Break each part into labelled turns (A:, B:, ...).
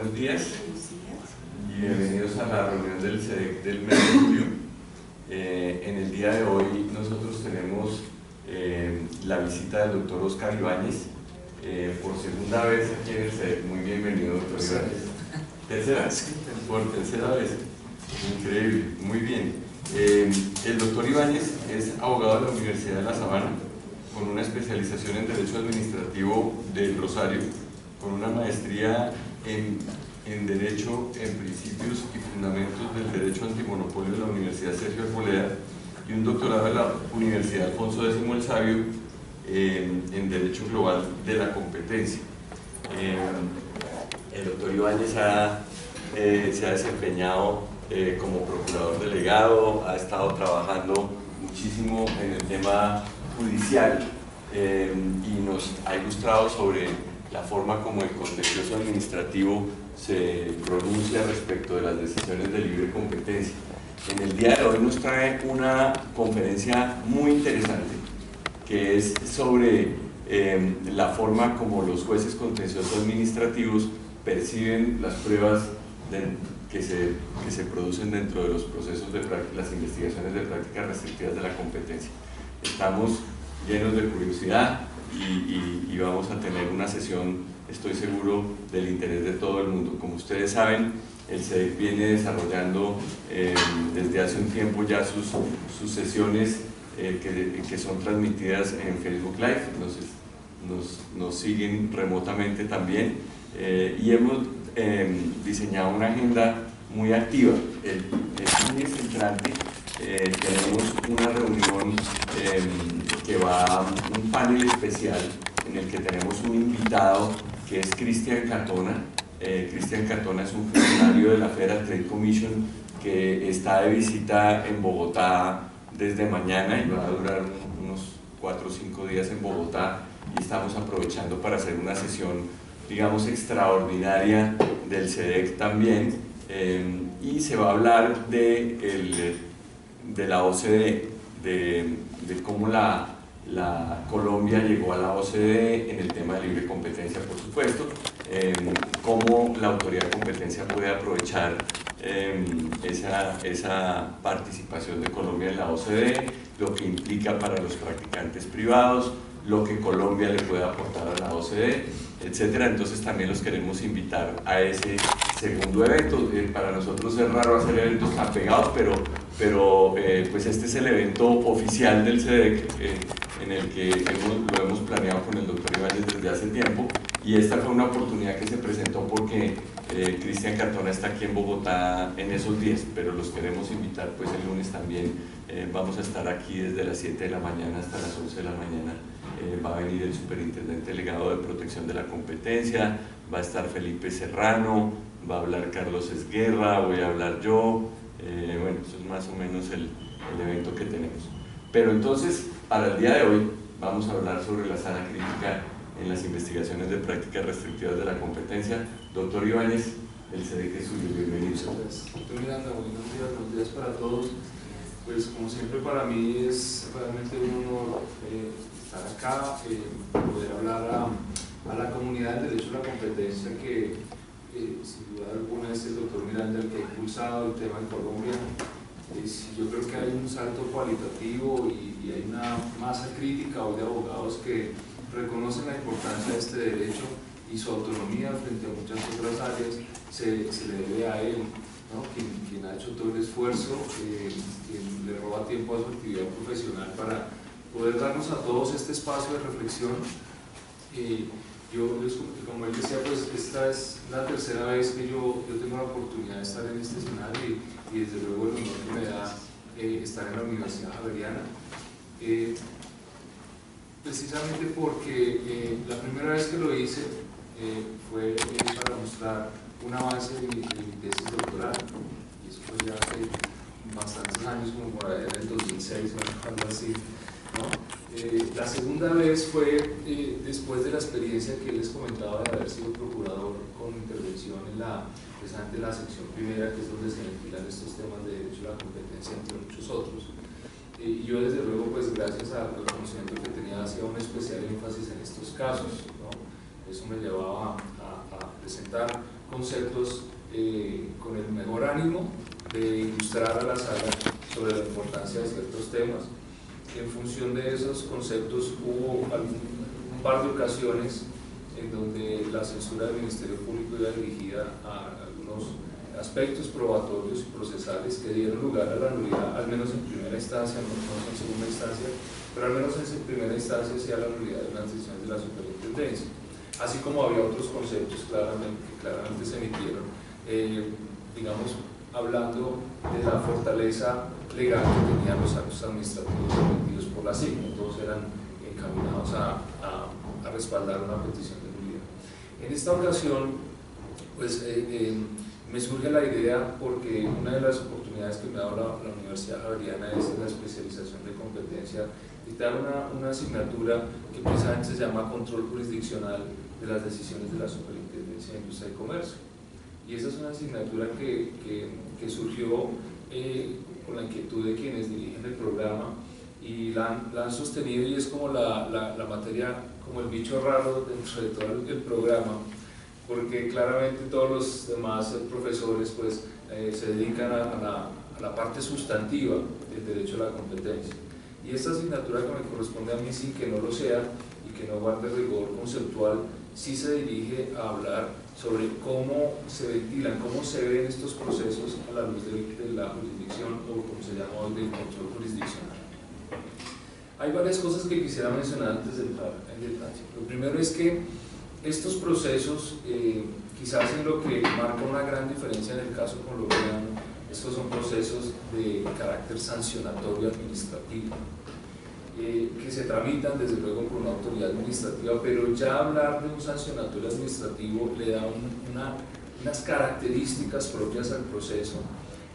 A: buenos días y bienvenidos a la reunión del CEDEC del mes de julio. En el día de hoy nosotros tenemos la visita del doctor Oscar Ibáñez, por segunda vez aquí en el CEDEC. Muy bienvenido, doctor Ibáñez. ¿Tercera? Por tercera vez. Increíble, muy bien. El doctor Ibáñez es abogado de la Universidad de La Sabana, con una especialización en Derecho Administrativo del Rosario, con una maestría en Derecho en Principios y Fundamentos del Derecho Antimonopolio de la Universidad Sergio Arboleda y un doctorado de la Universidad Alfonso X el Sabio en Derecho Global de la Competencia. El doctor Ibáñez se ha desempeñado como procurador delegado, ha estado trabajando muchísimo en el tema judicial y nos ha ilustrado sobre la forma como el contencioso administrativo se pronuncia respecto de las decisiones de libre competencia. En el día de hoy nos trae una conferencia muy interesante que es sobre la forma como los jueces contenciosos administrativos perciben las pruebas que se producen dentro de los procesos de las investigaciones de prácticas restrictivas de la competencia. Estamos llenos de curiosidad y vamos a tener una sesión, estoy seguro, del interés de todo el mundo. Como ustedes saben, el CEDEC viene desarrollando desde hace un tiempo ya sus sesiones que son transmitidas en Facebook Live. Nos siguen remotamente también y hemos diseñado una agenda muy activa. Es muy centrante. Tenemos una reunión que va un panel especial en el que tenemos un invitado que es Cristian Catona. Cristian Catona es un funcionario de la Federal Trade Commission que está de visita en Bogotá desde mañana y va a durar unos 4 o 5 días en Bogotá, y estamos aprovechando para hacer una sesión, digamos, extraordinaria del CEDEC también, y se va a hablar de la OCDE, de cómo la Colombia llegó a la OCDE en el tema de libre competencia, por supuesto, cómo la autoridad de competencia puede aprovechar esa participación de Colombia en la OCDE, lo que implica para los practicantes privados, lo que Colombia le puede aportar a la OCDE, etcétera. Entonces también los queremos invitar a ese segundo evento. Para nosotros es raro hacer eventos tan pegados, pero pues este es el evento oficial del CEDEC en el que lo hemos planeado con el doctor Ibáñez desde hace tiempo, y esta fue una oportunidad que se presentó porque Cristian Catona está aquí en Bogotá en esos días, pero los queremos invitar pues el lunes también. Vamos a estar aquí desde las 7 de la mañana hasta las 11 de la mañana. Va a venir el superintendente delegado de protección de la competencia, va a estar Felipe Serrano, va a hablar Carlos Esguerra, voy a hablar yo. Bueno, eso es más o menos el evento que tenemos. Pero entonces, para el día de hoy, vamos a hablar sobre la sana crítica en las investigaciones de prácticas restrictivas de la competencia. Doctor Ibáñez, el CEDEC es suyo, bienvenido.
B: Doctor Miranda, buenos días para todos. Pues como siempre para mí es realmente un honor estar acá, poder hablar a la comunidad del derecho a la competencia que sin duda alguna es el doctor Miranda el que ha impulsado el tema en Colombia. Yo creo que hay un salto cualitativo y hay una masa crítica hoy de abogados que reconocen la importancia de este derecho y su autonomía frente a muchas otras áreas se le debe a él, ¿no? Quien ha hecho todo el esfuerzo, quien le roba tiempo a su actividad profesional para poder darnos a todos este espacio de reflexión. Como él decía, pues esta es la tercera vez que yo tengo la oportunidad de estar en este escenario y desde luego el honor que me da estar en la Universidad Javeriana. Precisamente porque la primera vez que lo hice fue para mostrar un avance de mi tesis doctoral, y eso fue ya hace bastantes años, como por allá en el 2006 o algo así, ¿no? La segunda vez fue después de la experiencia que les comentaba de haber sido procurador con intervención precisamente en la sección primera, que es donde se ventilan estos temas de derecho a la competencia, entre muchos otros. Y yo desde luego, pues gracias al conocimiento que tenía, hacía un especial énfasis en estos casos, ¿no? Eso me llevaba a presentar conceptos con el mejor ánimo de ilustrar a la sala sobre la importancia de ciertos temas. En función de esos conceptos hubo un par de ocasiones en donde la censura del Ministerio Público iba dirigida a algunos aspectos probatorios y procesales que dieron lugar a la nulidad, al menos en primera instancia, no en segunda instancia, pero al menos en primera instancia sí a la nulidad de las decisiones de la superintendencia. Así como había otros conceptos que claramente se emitieron, digamos, hablando de la fortaleza legal que tenían los actos administrativos emitidos por la SIC, todos eran encaminados a respaldar una petición de nulidad. En esta ocasión, pues me surge la idea porque una de las oportunidades que me ha dado la Universidad Javeriana es la especialización de competencia, dictar una asignatura que precisamente se llama Control Jurisdiccional de las decisiones de la Superintendencia de Industria y Comercio. Y esa es una asignatura que surgió con la inquietud de quienes dirigen el programa y la han sostenido, y es como la materia, como el bicho raro dentro de todo el programa, porque claramente todos los demás profesores pues, se dedican a la parte sustantiva del derecho a la competencia. Y esta asignatura que me corresponde a mí, sin que no lo sea y que no guarde rigor conceptual, sí se dirige a hablar sobre cómo se ventilan, cómo se ven estos procesos a la luz de la jurisdicción, o como se llama hoy, del control jurisdiccional. Hay varias cosas que quisiera mencionar antes de entrar en detalle. Lo primero es que estos procesos, quizás en lo que marca una gran diferencia en el caso colombiano, estos son procesos de carácter sancionatorio administrativo, que se tramitan desde luego por una autoridad administrativa, pero ya hablar de un sancionatorio administrativo le da unas características propias al proceso,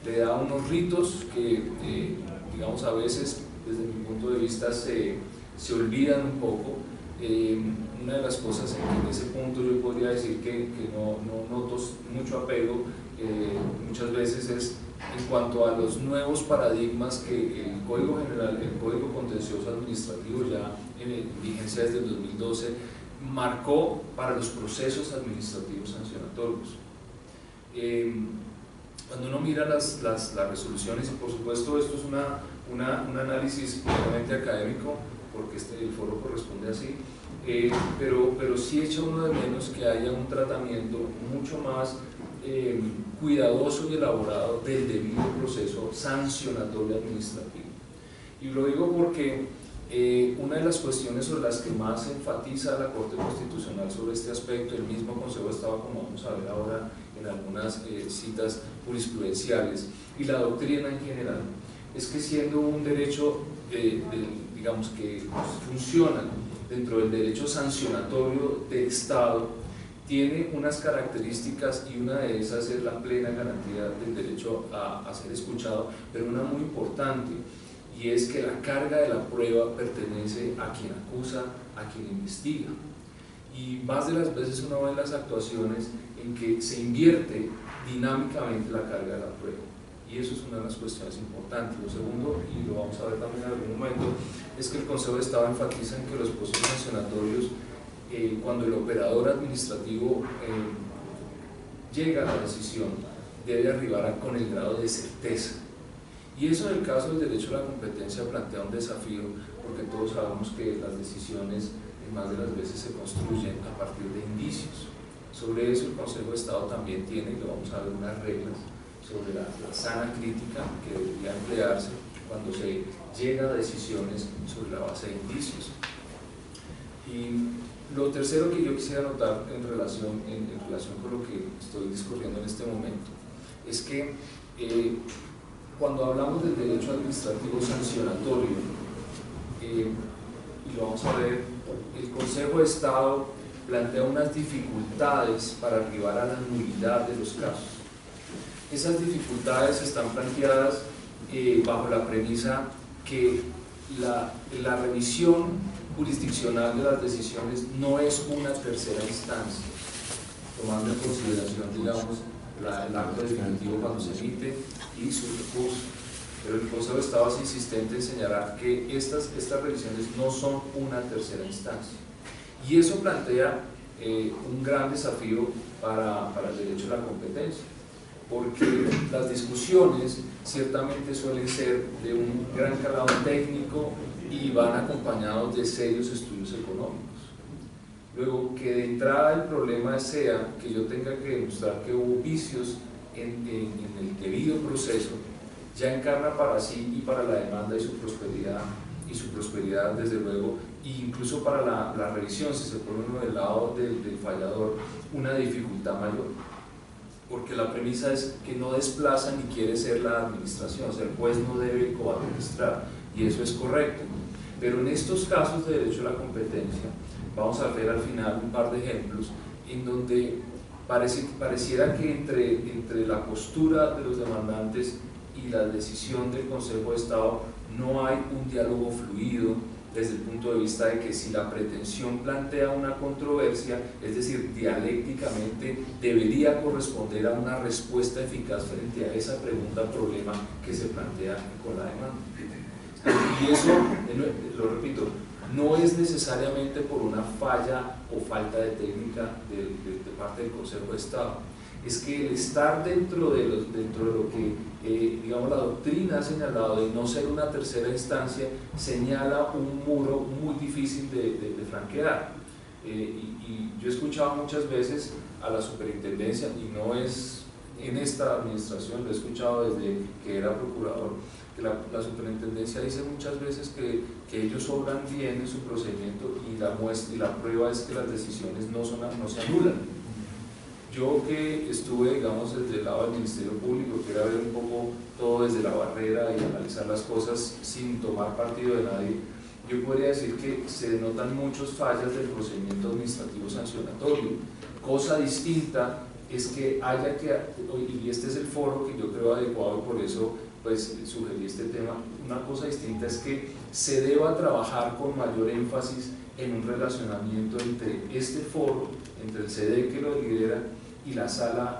B: le da unos ritos que, digamos, a veces desde mi punto de vista se olvidan un poco. Una de las cosas en que en ese punto yo podría decir que no noto mucho apego muchas veces es en cuanto a los nuevos paradigmas que el Código General, el Código Contencioso Administrativo, ya en vigencia desde el 2012, marcó para los procesos administrativos sancionatorios. Cuando uno mira las resoluciones, y por supuesto esto es un análisis puramente académico, porque el foro corresponde así, pero sí echa uno de menos que haya un tratamiento mucho más cuidadoso y elaborado del debido proceso sancionatorio administrativo. Y lo digo porque una de las cuestiones sobre las que más enfatiza la Corte Constitucional sobre este aspecto, el mismo Consejo de Estado, como vamos a ver ahora en algunas citas jurisprudenciales, y la doctrina en general, es que siendo un derecho, digamos, que funciona dentro del derecho sancionatorio del Estado, tiene unas características, y una de esas es la plena garantía del derecho a ser escuchado, pero una muy importante, y es que la carga de la prueba pertenece a quien acusa, a quien investiga. Y más de las veces uno ve las actuaciones en que se invierte dinámicamente la carga de la prueba. Y eso es una de las cuestiones importantes. Lo segundo, y lo vamos a ver también en algún momento, es que el Consejo de Estado enfatiza en que los procesos sancionatorios, cuando el operador administrativo llega a la decisión, debe arribar con el grado de certeza. Y eso en el caso del derecho a la competencia plantea un desafío, porque todos sabemos que las decisiones más de las veces se construyen a partir de indicios. Sobre eso el Consejo de Estado también tiene, y lo vamos a ver, unas reglas sobre la sana crítica que debería emplearse cuando se llega a decisiones sobre la base de indicios. Y lo tercero que yo quisiera notar en relación con lo que estoy discurriendo en este momento es que cuando hablamos del derecho administrativo sancionatorio, y lo vamos a ver, el Consejo de Estado plantea unas dificultades para arribar a la nulidad de los casos. Esas dificultades están planteadas bajo la premisa que la revisión jurisdiccional de las decisiones no es una tercera instancia, tomando en consideración, digamos, el acto definitivo cuando se emite y su recurso. Pero el Consejo de Estado es insistente en señalar que estas revisiones no son una tercera instancia. Y eso plantea un gran desafío para el derecho a la competencia, porque las discusiones ciertamente suelen ser de un gran calado técnico y van acompañados de serios estudios económicos. Luego, que de entrada el problema sea que yo tenga que demostrar que hubo vicios en el debido proceso, ya encarna para sí y para la demanda y su prosperidad desde luego, e incluso para la revisión, si se pone uno del lado del fallador, una dificultad mayor, porque la premisa es que no desplaza ni quiere ser la administración, o sea, el juez no debe coadministrar, y eso es correcto. Pero en estos casos de derecho a la competencia, vamos a ver al final un par de ejemplos en donde pareciera que entre la postura de los demandantes y la decisión del Consejo de Estado no hay un diálogo fluido desde el punto de vista de que si la pretensión plantea una controversia, es decir, dialécticamente debería corresponder a una respuesta eficaz frente a esa pregunta-problema que se plantea con la demanda. Y eso, lo repito, no es necesariamente por una falla o falta de técnica de parte del Consejo de Estado. Es que el estar dentro de lo que, digamos, la doctrina ha señalado de no ser una tercera instancia, señala un muro muy difícil de franquear. Y yo he escuchado muchas veces a la superintendencia, y no es en esta administración, lo he escuchado desde que era procurador, que la superintendencia dice muchas veces que ellos obran bien en su procedimiento y la prueba es que las decisiones no se anulan. Yo que estuve, digamos, desde el lado del Ministerio Público, que era ver un poco todo desde la barrera y analizar las cosas sin tomar partido de nadie, yo podría decir que se denotan muchas fallas del procedimiento administrativo sancionatorio. Cosa distinta es que haya que, y este es el foro que yo creo adecuado y por eso pues sugerí este tema, una cosa distinta es que se deba trabajar con mayor énfasis en un relacionamiento entre este foro, entre el CD que lo lidera y la sala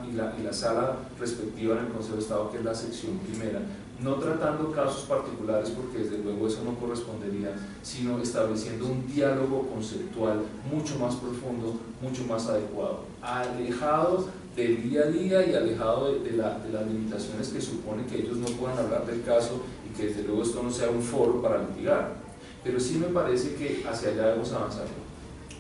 B: respectiva en el Consejo de Estado, que es la sección primera, no tratando casos particulares porque desde luego eso no correspondería, sino estableciendo un diálogo conceptual mucho más profundo, mucho más adecuado, alejado del día a día y alejado de las limitaciones que supone que ellos no puedan hablar del caso y que desde luego esto no sea un foro para litigar. Pero sí me parece que hacia allá debemos avanzar.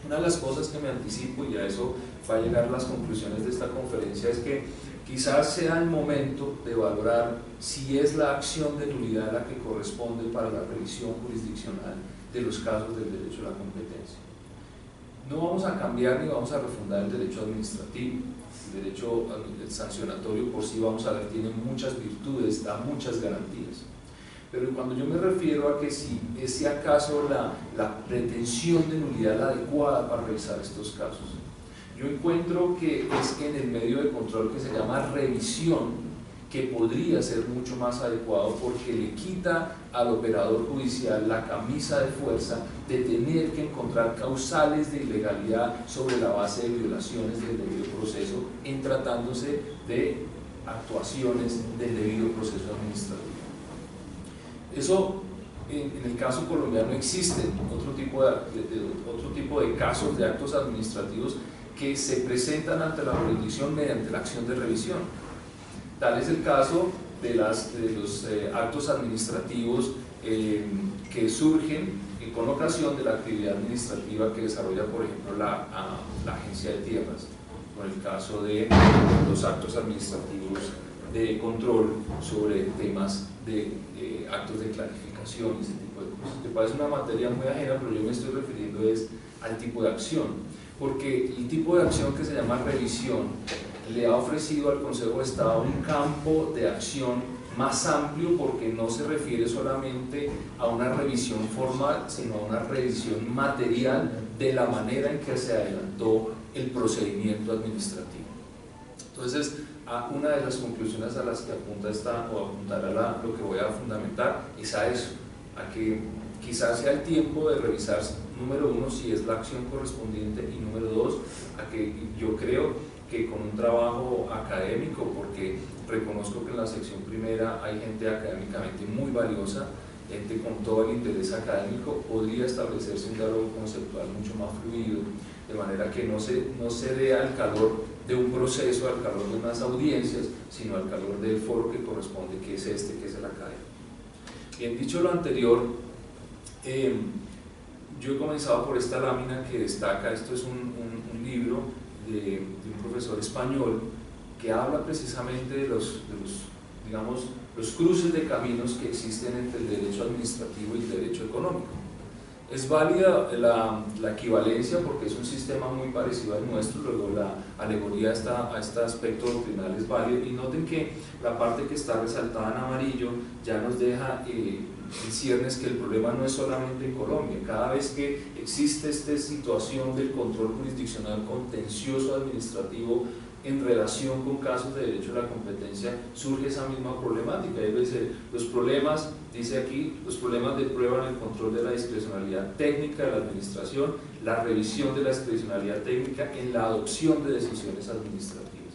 B: Una de las cosas que me anticipo, y a eso va a llegar las conclusiones de esta conferencia, es que quizás sea el momento de valorar si es la acción de nulidad la que corresponde para la revisión jurisdiccional de los casos del derecho a la competencia. No vamos a cambiar ni vamos a refundar el derecho administrativo. El derecho sancionatorio por sí, vamos a ver, tiene muchas virtudes, da muchas garantías. Pero cuando yo me refiero a que si es acaso la pretensión de nulidad la adecuada para revisar estos casos, yo encuentro que es en el medio de control que se llama revisión, que podría ser mucho más adecuado porque le quita al operador judicial la camisa de fuerza de tener que encontrar causales de ilegalidad sobre la base de violaciones del debido proceso en tratándose de actuaciones del debido proceso administrativo. Eso en el caso colombiano existe otro tipo de casos de actos administrativos que se presentan ante la jurisdicción mediante la acción de revisión. Tal es el caso de los actos administrativos que surgen con ocasión de la actividad administrativa que desarrolla, por ejemplo, la Agencia de Tierras, con el caso de los actos administrativos de control sobre temas de actos de clarificación y ese tipo de cosas, que parece una materia muy ajena, pero yo me estoy refiriendo al tipo de acción, porque el tipo de acción que se llama revisión le ha ofrecido al Consejo de Estado un campo de acción más amplio porque no se refiere solamente a una revisión formal, sino a una revisión material de la manera en que se adelantó el procedimiento administrativo. Entonces, una de las conclusiones a las que apuntará lo que voy a fundamentar es a eso, a que quizás sea el tiempo de revisar, número uno, si es la acción correspondiente, y número dos, a que yo creo que con un trabajo académico, porque reconozco que en la sección primera hay gente académicamente muy valiosa, ente con todo el interés académico, podría establecerse un diálogo conceptual mucho más fluido, de manera que no se dé al calor de un proceso, al calor de unas audiencias, sino al calor del foro que corresponde, que es este, que es el académico. Bien, dicho lo anterior, yo he comenzado por esta lámina que destaca. Esto es un libro de un profesor español que habla precisamente de digamos, los cruces de caminos que existen entre el derecho administrativo y el derecho económico. Es válida la equivalencia porque es un sistema muy parecido al nuestro, luego la alegoría a este aspecto doctrinal es válida, y noten que la parte que está resaltada en amarillo ya nos deja en ciernes que el problema no es solamente en Colombia. Cada vez que existe esta situación del control jurisdiccional contencioso administrativo en relación con casos de derecho a la competencia, surge esa misma problemática. Es decir, los problemas, dice aquí, los problemas de prueba en el control de la discrecionalidad técnica de la administración, la revisión de la discrecionalidad técnica en la adopción de decisiones administrativas.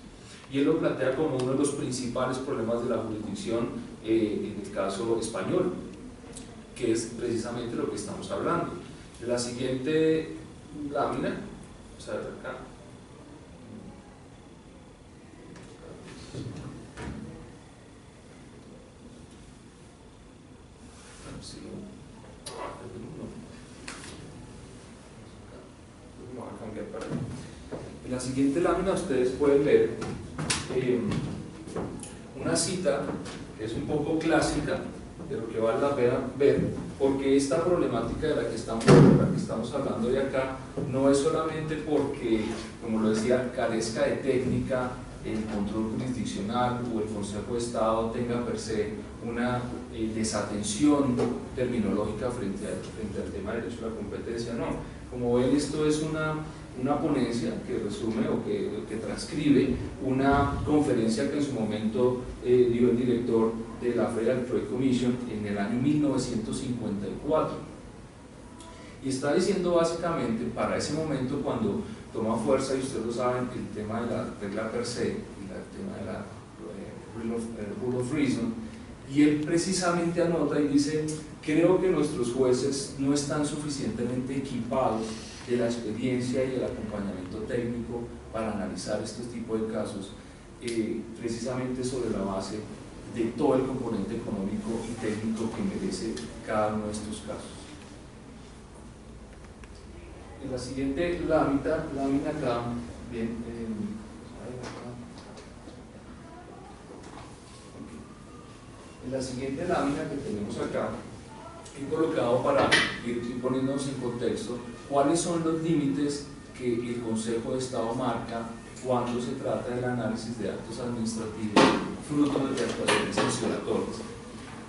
B: Y él lo plantea como uno de los principales problemas de la jurisdicción en el caso español, que es precisamente lo que estamos hablando. La siguiente lámina, vamos a ver acá. En la siguiente lámina ustedes pueden ver una cita que es un poco clásica, pero que vale la pena ver, porque esta problemática de la que estamos hablando de acá no es solamente porque, como lo decía, carezca de técnica el control jurisdiccional o el Consejo de Estado tenga per se una desatención terminológica frente al tema de derecho a la competencia. No, como ven, esto es una ponencia que resume o que transcribe una conferencia que en su momento dio el director de la Federal Trade Commission en el año 1954, y está diciendo básicamente, para ese momento cuando toma fuerza, y ustedes lo saben, el tema de la regla per se y el tema de la rule of reason, y él precisamente anota y dice: creo que nuestros jueces no están suficientemente equipados de la experiencia y el acompañamiento técnico para analizar este tipo de casos, precisamente sobre la base de todo el componente económico y técnico que merece cada uno de estos casos. En la siguiente lámina acá, bien, en la siguiente lámina que tenemos acá, he colocado para ir poniéndonos en contexto cuáles son los límites que el Consejo de Estado marca cuando se trata del análisis de actos administrativos fruto de actuaciones sancionatorias.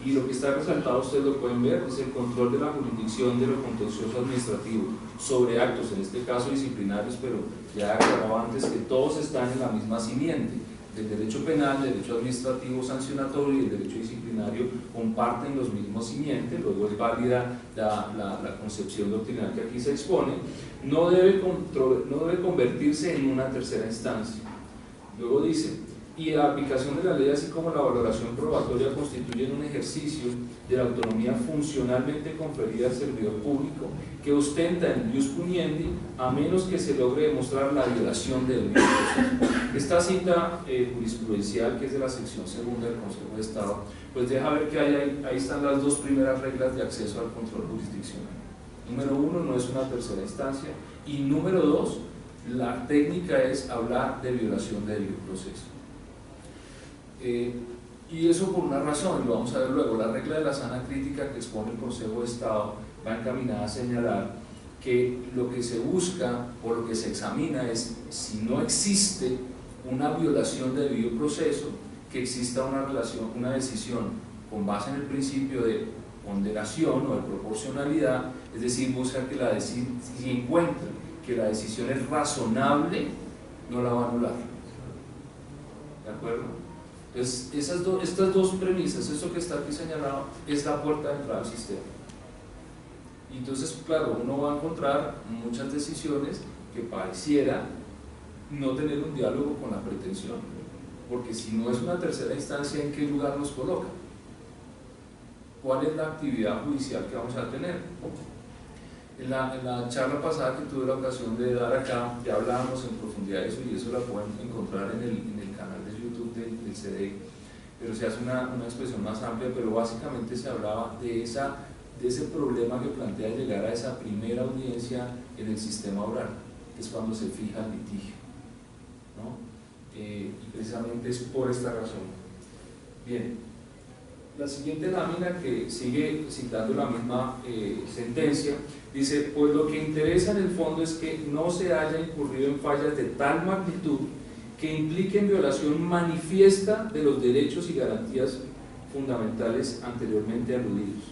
B: Y lo que está resaltado, ustedes lo pueden ver, es el control de la jurisdicción de lo contencioso administrativo sobre actos, en este caso disciplinarios, pero ya aclaraba antes que todos están en la misma simiente. El derecho penal, el derecho administrativo sancionatorio y el derecho disciplinario comparten los mismos simientes. Luego es válida la concepción doctrinal que aquí se expone. No debe convertirse en una tercera instancia. Luego dice: y la aplicación de la ley, así como la valoración probatoria, constituyen un ejercicio de la autonomía funcionalmente conferida al servidor público que ostenta el ius puniendi, a menos que se logre demostrar la violación del mismo. Esta cita jurisprudencial, que es de la sección segunda del Consejo de Estado, pues deja ver que ahí están las dos primeras reglas de acceso al control jurisdiccional. Número uno, no es una tercera instancia, y número dos, la técnica es hablar de violación de debido proceso. Y eso por una razón, y lo vamos a ver luego. La regla de la sana crítica que expone el Consejo de Estado va encaminada a señalar que lo que se busca o lo que se examina es si no existe una violación de debido proceso, que exista una decisión con base en el principio de ponderación o de proporcionalidad, es decir, busca que si encuentra que la decisión es razonable, no la va a anular. ¿De acuerdo? Entonces, estas dos premisas, eso que está aquí señalado, es la puerta de entrada al sistema. Y entonces, claro, uno va a encontrar muchas decisiones que pareciera no tener un diálogo con la pretensión, porque si no es una tercera instancia, ¿en qué lugar nos coloca? ¿cuál es la actividad judicial que vamos a tener? En la charla pasada que tuve la ocasión de dar acá, ya hablábamos en profundidad de eso, y eso la pueden encontrar en el canal de YouTube del CDE, pero se hace una expresión más amplia, pero básicamente se hablaba de ese problema que plantea llegar a esa primera audiencia en el sistema oral, que es cuando se fija el litigio, ¿no? Y precisamente es por esta razón. Bien, la siguiente lámina, que sigue citando la misma sentencia, dice: pues lo que interesa en el fondo es que no se haya incurrido en fallas de tal magnitud que impliquen violación manifiesta de los derechos y garantías fundamentales anteriormente aludidos,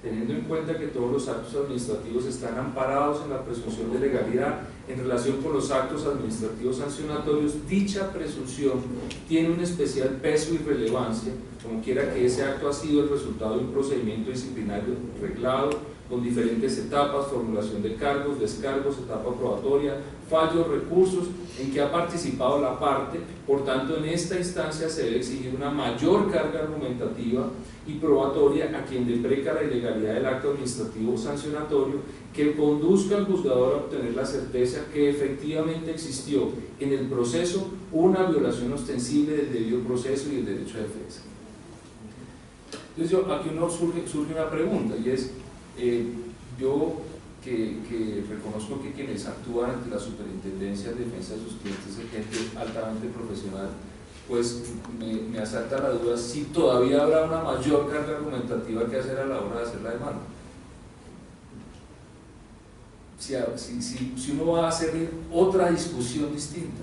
B: teniendo en cuenta que todos los actos administrativos están amparados en la presunción de legalidad. En relación con los actos administrativos sancionatorios, dicha presunción tiene un especial peso y relevancia, como quiera que ese acto ha sido el resultado de un procedimiento disciplinario reglado, con diferentes etapas: formulación de cargos, descargos, etapa probatoria, fallos, recursos, en que ha participado la parte. Por tanto, en esta instancia se debe exigir una mayor carga argumentativa y probatoria a quien depreca la ilegalidad del acto administrativo sancionatorio, que conduzca al juzgador a obtener la certeza que efectivamente existió en el proceso una violación ostensible del debido proceso y del derecho de defensa. Entonces, aquí surge una pregunta, y es: yo que reconozco que quienes actúan ante la Superintendencia de Defensa de sus Clientes es gente altamente profesional, pues me asalta la duda si todavía habrá una mayor carga argumentativa que hacer a la hora de hacer la demanda. Si uno va a hacer otra discusión distinta,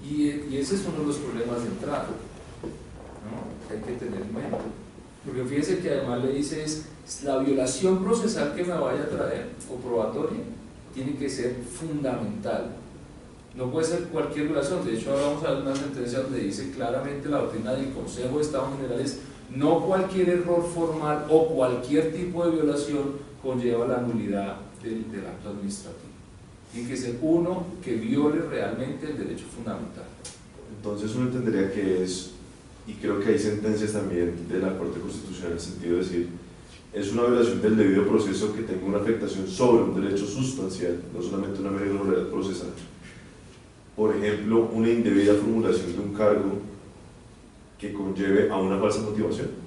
B: y ese es uno de los problemas de entrada, ¿no?, que hay que tener en mente, porque fíjense que además le dice es la violación procesal que me vaya a traer o probatoria tiene que ser fundamental, no puede ser cualquier violación. De hecho, ahora vamos a ver una sentencia donde dice claramente la doctrina del Consejo de Estado General es: no cualquier error formal o cualquier tipo de violación conlleva la nulidad del acto administrativo. Tiene que ser uno que viole realmente el derecho fundamental.
C: Entonces uno entendería que es, y creo que hay sentencias también de la Corte Constitucional en el sentido de decir, es una violación del debido proceso que tenga una afectación sobre un derecho sustancial, no solamente una mera irregularidad procesal. Por ejemplo, una indebida formulación de un cargo que conlleve a una falsa motivación.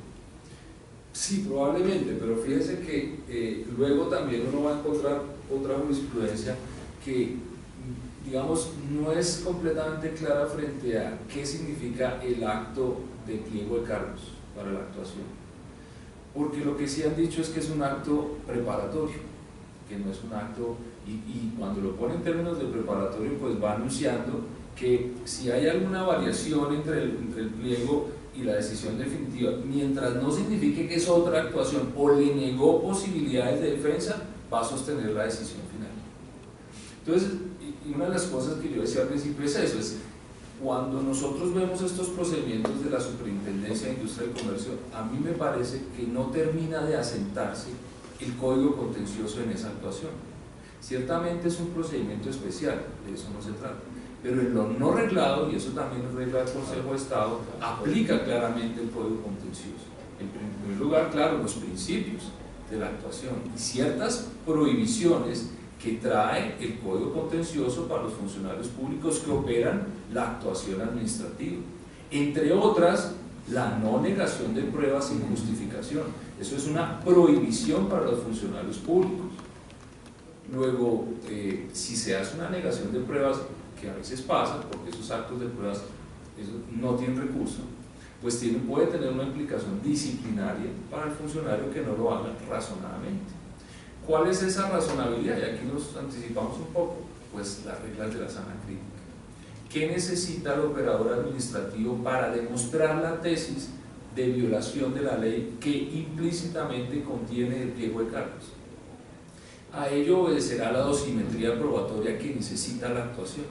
B: Sí, probablemente, pero fíjense que luego también uno va a encontrar otra jurisprudencia que, digamos, no es completamente clara frente a qué significa el acto de pliego de cargos para la actuación, porque lo que sí han dicho es que es un acto preparatorio, que no es un acto, y cuando lo pone en términos de preparatorio, pues va anunciando que si hay alguna variación entre el pliego y la decisión definitiva, mientras no signifique que es otra actuación o le negó posibilidades de defensa, va a sostener la decisión final. Entonces, y una de las cosas que yo decía al principio es eso, es cuando nosotros vemos estos procedimientos de la Superintendencia de Industria y Comercio, a mí me parece que no termina de asentarse el código contencioso en esa actuación. Ciertamente es un procedimiento especial, de eso no se trata, pero en lo no reglado, y eso también es regla del Consejo de Estado, aplica claramente el código contencioso. En primer lugar, claro, los principios de la actuación y ciertas prohibiciones que trae el código contencioso para los funcionarios públicos que operan la actuación administrativa. Entre otras, la no negación de pruebas sin justificación. Eso es una prohibición para los funcionarios públicos. Luego, si se hace una negación de pruebas, que a veces pasa, porque esos actos de pruebas no tienen recurso, pues puede tener una implicación disciplinaria para el funcionario que no lo haga razonadamente. ¿Cuál es esa razonabilidad? Y aquí nos anticipamos un poco, pues las reglas de la sana crítica. ¿Qué necesita el operador administrativo para demostrar la tesis de violación de la ley que implícitamente contiene el pliego de cargos? A ello obedecerá la dosimetría probatoria que necesita la actuación,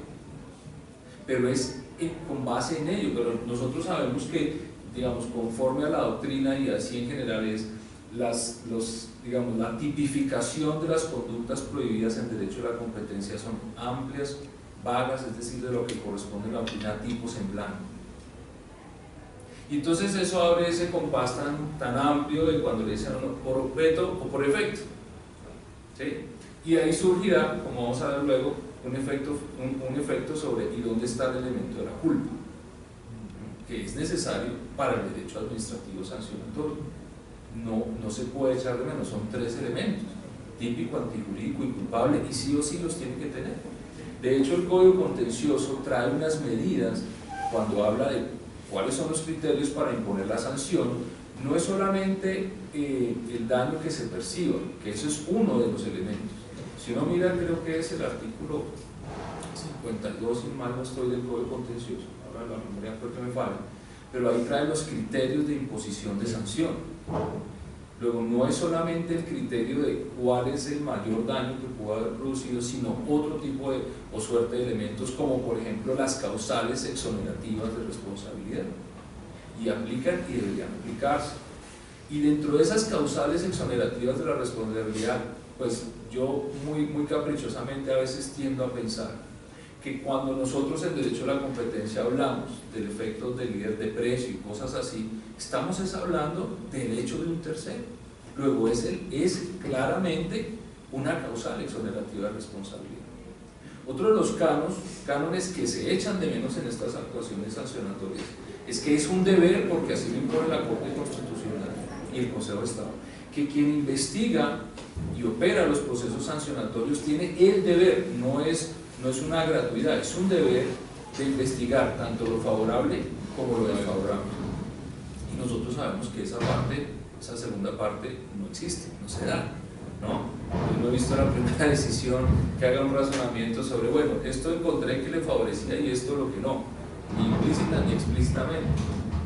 B: pero es con base en ello. Pero nosotros sabemos que, digamos, conforme a la doctrina y así en general es digamos, la tipificación de las conductas prohibidas en derecho de la competencia son amplias, vagas, es decir, de lo que corresponde a la doctrina tipos en blanco. Y entonces eso abre ese compás tan amplio de cuando le dicen a uno por objeto o por efecto, ¿sí? Y ahí surgirá, como vamos a ver luego, un efecto sobre ¿y dónde está el elemento de la culpa?, que es necesario para el derecho administrativo sancionatorio. No se puede echar de menos, son 3 elementos: típico, antijurídico y culpable, y sí o sí los tiene que tener. De hecho, el Código Contencioso trae unas medidas cuando habla de cuáles son los criterios para imponer la sanción. No es solamente el daño que se perciba, que eso es uno de los elementos. Si uno mira, creo que es el artículo 52, si mal no estoy, del Código Contencioso, ahora la memoria creo que me falla, pero ahí trae los criterios de imposición de sanción. Luego, no es solamente el criterio de cuál es el mayor daño que pudo haber producido, sino otro tipo de o suerte de elementos, como por ejemplo las causales exonerativas de responsabilidad, y aplican y deberían aplicarse. Y dentro de esas causales exonerativas de la responsabilidad, pues yo muy caprichosamente a veces tiendo a pensar que cuando nosotros en derecho a la competencia hablamos del efecto del líder de precio y cosas así, estamos hablando del hecho de un tercero. Luego es claramente una causal exonerativa de responsabilidad. Otro de los cánones que se echan de menos en estas actuaciones sancionatorias es que es un deber, porque así lo impone la Corte Constitucional y el Consejo de Estado, que quien investiga y opera los procesos sancionatorios tiene el deber, no es una gratuidad, es un deber de investigar tanto lo favorable como lo desfavorable. Y nosotros sabemos que esa segunda parte no existe, no se da, ¿no? Yo no he visto la primera decisión que haga un razonamiento sobre, bueno, esto encontré que le favorecía y esto lo que no, ni implícita ni explícitamente.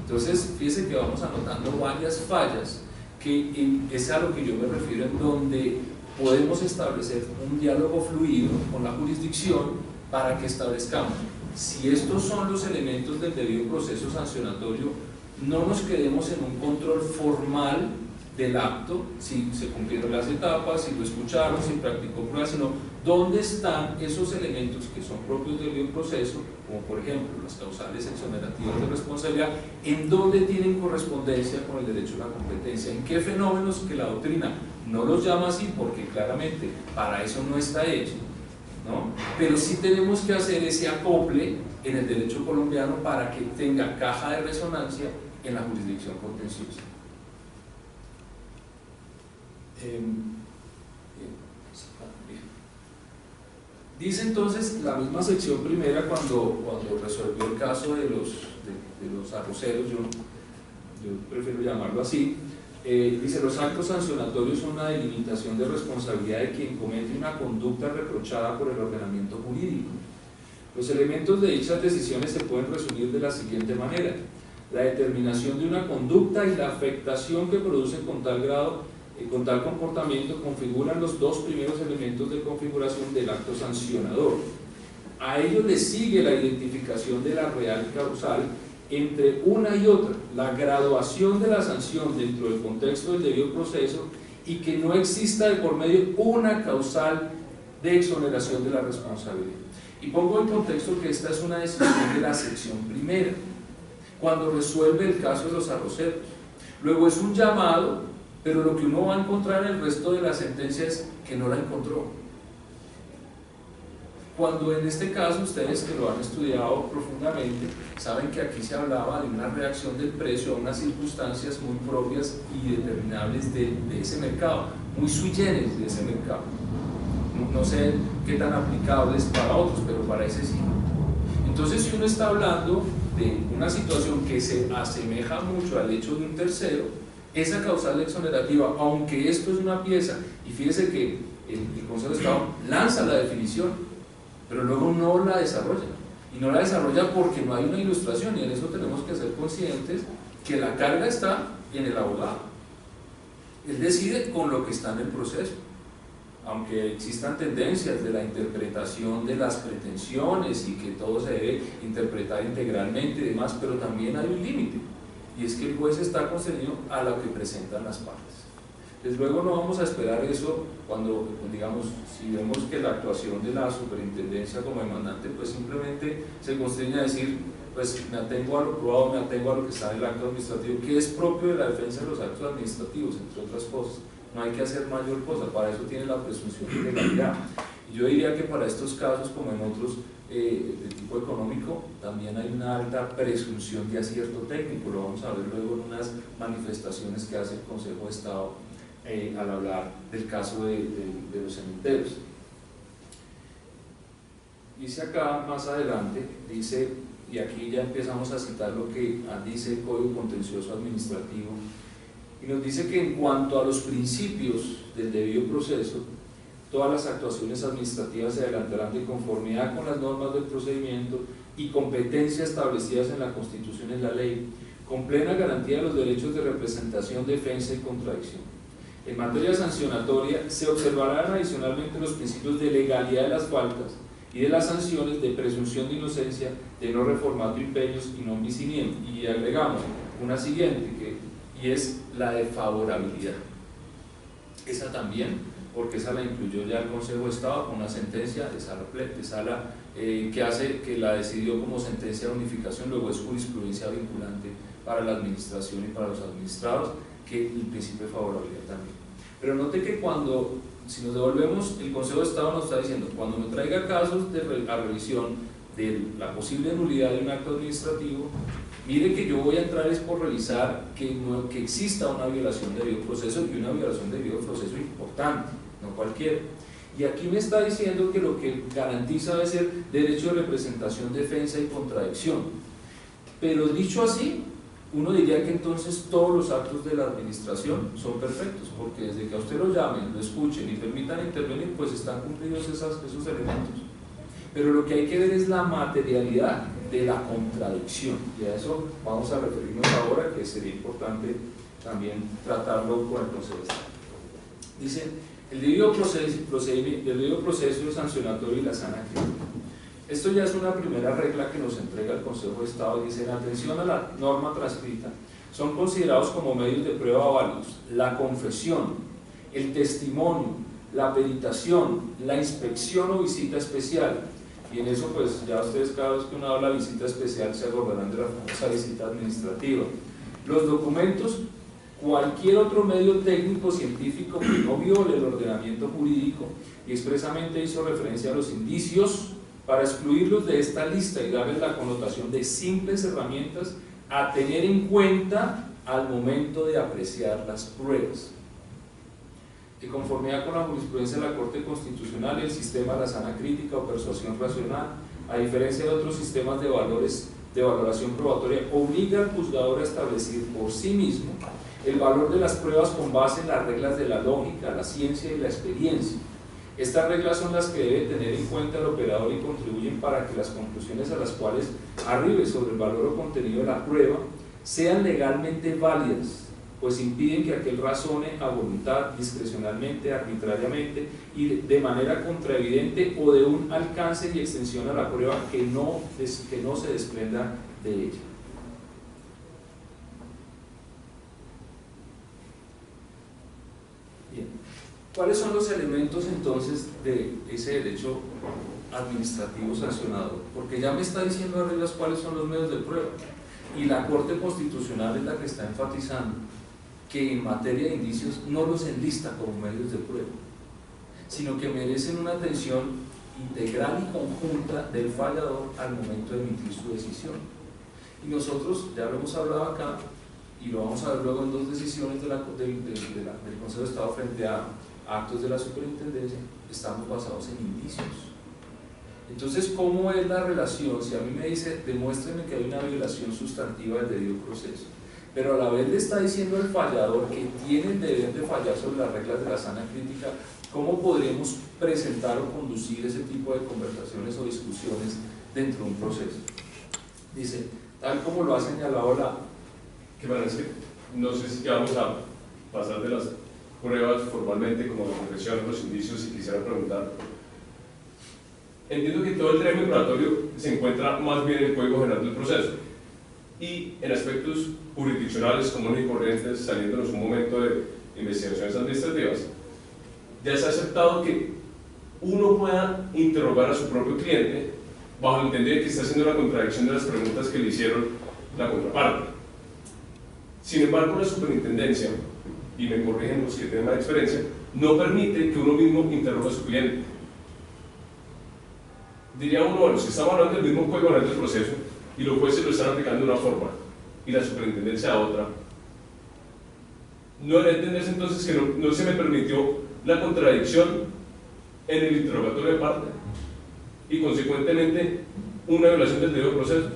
B: Entonces, fíjense que vamos anotando varias fallas, que es a lo que yo me refiero, en donde podemos establecer un diálogo fluido con la jurisdicción para que establezcamos si estos son los elementos del debido proceso sancionatorio. No nos quedemos en un control formal del acto, si se cumplieron las etapas, si lo escucharon, si practicó pruebas, sino dónde están esos elementos que son propios del debido proceso, como por ejemplo las causales exonerativas de responsabilidad, en dónde tienen correspondencia con el derecho a la competencia, en qué fenómenos que la doctrina no los llama así porque claramente para eso no está hecho, ¿no? Pero sí tenemos que hacer ese acople en el derecho colombiano para que tenga caja de resonancia en la jurisdicción contenciosa. Dice entonces la misma sección primera cuando resolvió el caso de los arroceros, yo prefiero llamarlo así, dice: los actos sancionatorios son una delimitación de responsabilidad de quien comete una conducta reprochada por el ordenamiento jurídico. Los elementos de dichas decisiones se pueden resumir de la siguiente manera: la determinación de una conducta y la afectación que produce con tal comportamiento configuran los 2 primeros elementos de configuración del acto sancionador. A ello le sigue la identificación de la real causal entre una y otra, la graduación de la sanción dentro del contexto del debido proceso, y que no exista de por medio una causal de exoneración de la responsabilidad. Y pongo en contexto que esta es una decisión de la sección primera, cuando resuelve el caso de los arroceros. Luego es un llamado, pero lo que uno va a encontrar en el resto de la sentencia es que no la encontró. Cuando en este caso, ustedes que lo han estudiado profundamente, saben que aquí se hablaba de una reacción del precio a unas circunstancias muy propias y determinables de ese mercado, muy sui generis de ese mercado. No sé qué tan aplicables para otros, pero para ese sí. Entonces, si uno está hablando de una situación que se asemeja mucho al hecho de un tercero, esa causal exonerativa, aunque esto es una pieza, y fíjese que el Consejo de Estado lanza la definición, pero luego no la desarrolla, y no la desarrolla porque no hay una ilustración, y en eso tenemos que ser conscientes que la carga está en el abogado. Él decide con lo que está en el proceso, aunque existan tendencias de la interpretación de las pretensiones y que todo se debe interpretar integralmente y demás, pero también hay un límite, y es que el juez está concebido a lo que presentan las partes. Desde luego no vamos a esperar eso cuando, digamos, si vemos que la actuación de la superintendencia como demandante pues simplemente se constriñe a decir, pues me atengo a lo probado, me atengo a lo que está en el acto administrativo, que es propio de la defensa de los actos administrativos, entre otras cosas. No hay que hacer mayor cosa, para eso tiene la presunción de legalidad. Y yo diría que para estos casos, como en otros de tipo económico, también hay una alta presunción de acierto técnico. Lo vamos a ver luego en unas manifestaciones que hace el Consejo de Estado al hablar del caso de los cementerios. Dice acá más adelante, dice, y aquí ya empezamos a citar lo que dice el Código Contencioso Administrativo, y nos dice que en cuanto a los principios del debido proceso, todas las actuaciones administrativas se adelantarán de conformidad con las normas del procedimiento y competencia establecidas en la Constitución y en la ley, con plena garantía de los derechos de representación, defensa y contradicción. En materia sancionatoria, se observarán adicionalmente los principios de legalidad de las faltas y de las sanciones de presunción de inocencia, de no reformato impeños y non bis in idem. Y agregamos una siguiente, y es la de favorabilidad. Esa también, porque esa la incluyó ya el Consejo de Estado con una sentencia de sala que la decidió como sentencia de unificación, luego es jurisprudencia vinculante para la administración y para los administrados, que el principio de favorabilidad también. Pero note que si nos devolvemos, el Consejo de Estado nos está diciendo, cuando me traiga casos a revisión de la posible nulidad de un acto administrativo, mire que yo voy a entrar es por revisar que exista una violación de debido proceso, y una violación de debido proceso importante, no cualquiera. Y aquí me está diciendo que lo que garantiza debe ser derecho de representación, defensa y contradicción. Pero dicho así, uno diría que entonces todos los actos de la administración son perfectos, porque desde que a usted lo llamen, lo escuchen y permitan intervenir, pues están cumplidos esos elementos. Pero lo que hay que ver es la materialidad de la contradicción, y a eso vamos a referirnos ahora, que sería importante también tratarlo con el Consejo de Estado. Dice, el debido proceso sancionatorio y la sana crítica. Esto ya es una primera regla que nos entrega el Consejo de Estado, y dice, en atención a la norma transcrita, son considerados como medios de prueba válidos la confesión, el testimonio, la peritación, la inspección o visita especial. Y en eso, pues ya ustedes, cada vez que uno habla de visita especial, se acordarán de la famosa visita administrativa. Los documentos, cualquier otro medio técnico científico que no viole el ordenamiento jurídico, y expresamente hizo referencia a los indicios, para excluirlos de esta lista y darles la connotación de simples herramientas a tener en cuenta al momento de apreciar las pruebas. De conformidad con la jurisprudencia de la Corte Constitucional, el sistema de la sana crítica o persuasión racional, a diferencia de otros sistemas de valoración probatoria, obliga al juzgador a establecer por sí mismo el valor de las pruebas con base en las reglas de la lógica, la ciencia y la experiencia. Estas reglas son las que debe tener en cuenta el operador y contribuyen para que las conclusiones a las cuales arribe sobre el valor o contenido de la prueba sean legalmente válidas, pues impiden que aquel razone a voluntad, discrecionalmente, arbitrariamente y de manera contraevidente o de un alcance y extensión a la prueba que no se desprenda de ella. Bien, ¿cuáles son los elementos entonces de ese derecho administrativo sancionador? Porque ya me está diciendo arriba cuáles son los medios de prueba, y la Corte Constitucional es la que está enfatizando que en materia de indicios no los enlista como medios de prueba, sino que merecen una atención integral y conjunta del fallador al momento de emitir su decisión. Y nosotros, ya lo hemos hablado acá, y lo vamos a ver luego en dos decisiones del Consejo de Estado frente a actos de la superintendencia, estamos basados en indicios. Entonces, ¿cómo es la relación? Si a mí me dice, demuéstrenme que hay una violación sustantiva del debido proceso, pero a la vez le está diciendo al fallador que tiene el deber de fallar sobre las reglas de la sana crítica, ¿cómo podríamos presentar o conducir ese tipo de conversaciones o discusiones dentro de un proceso? Dice, tal como lo ha señalado
D: que parece, no sé si vamos a pasar de las pruebas formalmente como la confesión, los indicios, y quisiera preguntar, entiendo que todo el término probatorio se encuentra más bien en el Código General del Proceso, y en aspectos jurisdiccionales comunes y corrientes, saliéndonos un momento de investigaciones administrativas, ya se ha aceptado que uno pueda interrogar a su propio cliente bajo el entendido de que está haciendo la contradicción de las preguntas que le hicieron la contraparte. Sin embargo, la superintendencia, y me corrigen los que tienen más experiencia, no permite que uno mismo interrogue a su cliente. Diría uno, bueno, si estamos hablando del mismo código del proceso y los jueces lo están aplicando de una forma y la superintendencia a otra, no debe entenderse entonces que no se me permitió la contradicción en el interrogatorio de parte y consecuentemente una violación del debido proceso.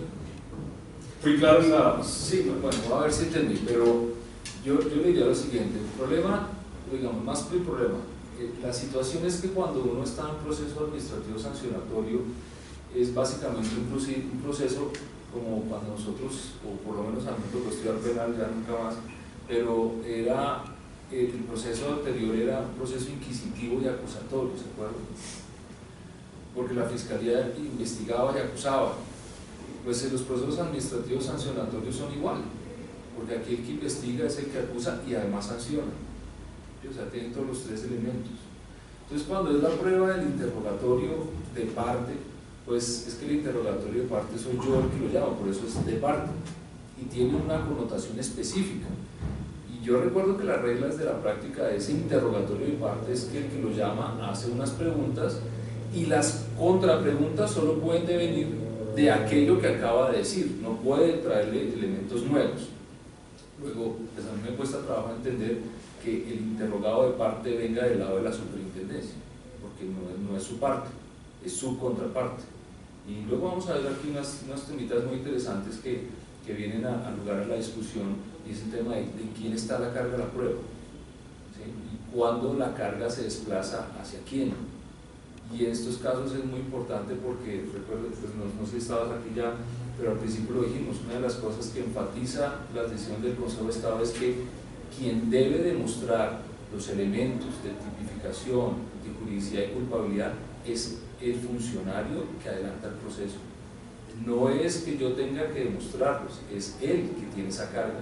D: ¿Fui claro en la...?
B: Sí, bueno, voy a ver si entendí, pero yo le diría lo siguiente: el problema, digamos, más que el problema, la situación es que cuando uno está en proceso administrativo sancionatorio es básicamente un proceso como cuando nosotros, o por lo menos a mí me tocó estudiar penal, ya nunca más, pero era, el proceso anterior era un proceso inquisitivo y acusatorio, ¿se acuerdan? Porque la fiscalía investigaba y acusaba. Pues en los procesos administrativos sancionatorios son igual, porque aquí el que investiga es el que acusa y además sanciona. O sea, tienen todos los tres elementos. Entonces, cuando es la prueba del interrogatorio de parte, pues es que el interrogatorio de parte soy yo el que lo llamo, por eso es de parte, y tiene una connotación específica. Y yo recuerdo que las reglas de la práctica de ese interrogatorio de parte es que el que lo llama hace unas preguntas y las contrapreguntas solo pueden devenir de aquello que acaba de decir, no puede traerle elementos nuevos. Luego, pues a mí me cuesta trabajo entender que el interrogado de parte venga del lado de la superintendencia, porque no es su parte, es su contraparte. Y luego vamos a ver aquí unas temitas muy interesantes que vienen a lugar a la discusión, y es el tema de quién está la carga de la prueba, ¿sí? Y cuándo la carga se desplaza hacia quién. Y en estos casos es muy importante porque, recuerdo, pues no sé si estabas aquí ya, pero al principio lo dijimos, una de las cosas que enfatiza la decisión del Consejo de Estado es que quien debe demostrar los elementos de tipificación, de juridicidad y culpabilidad es el funcionario que adelanta el proceso. No es que yo tenga que demostrarlos, es él que tiene esa carga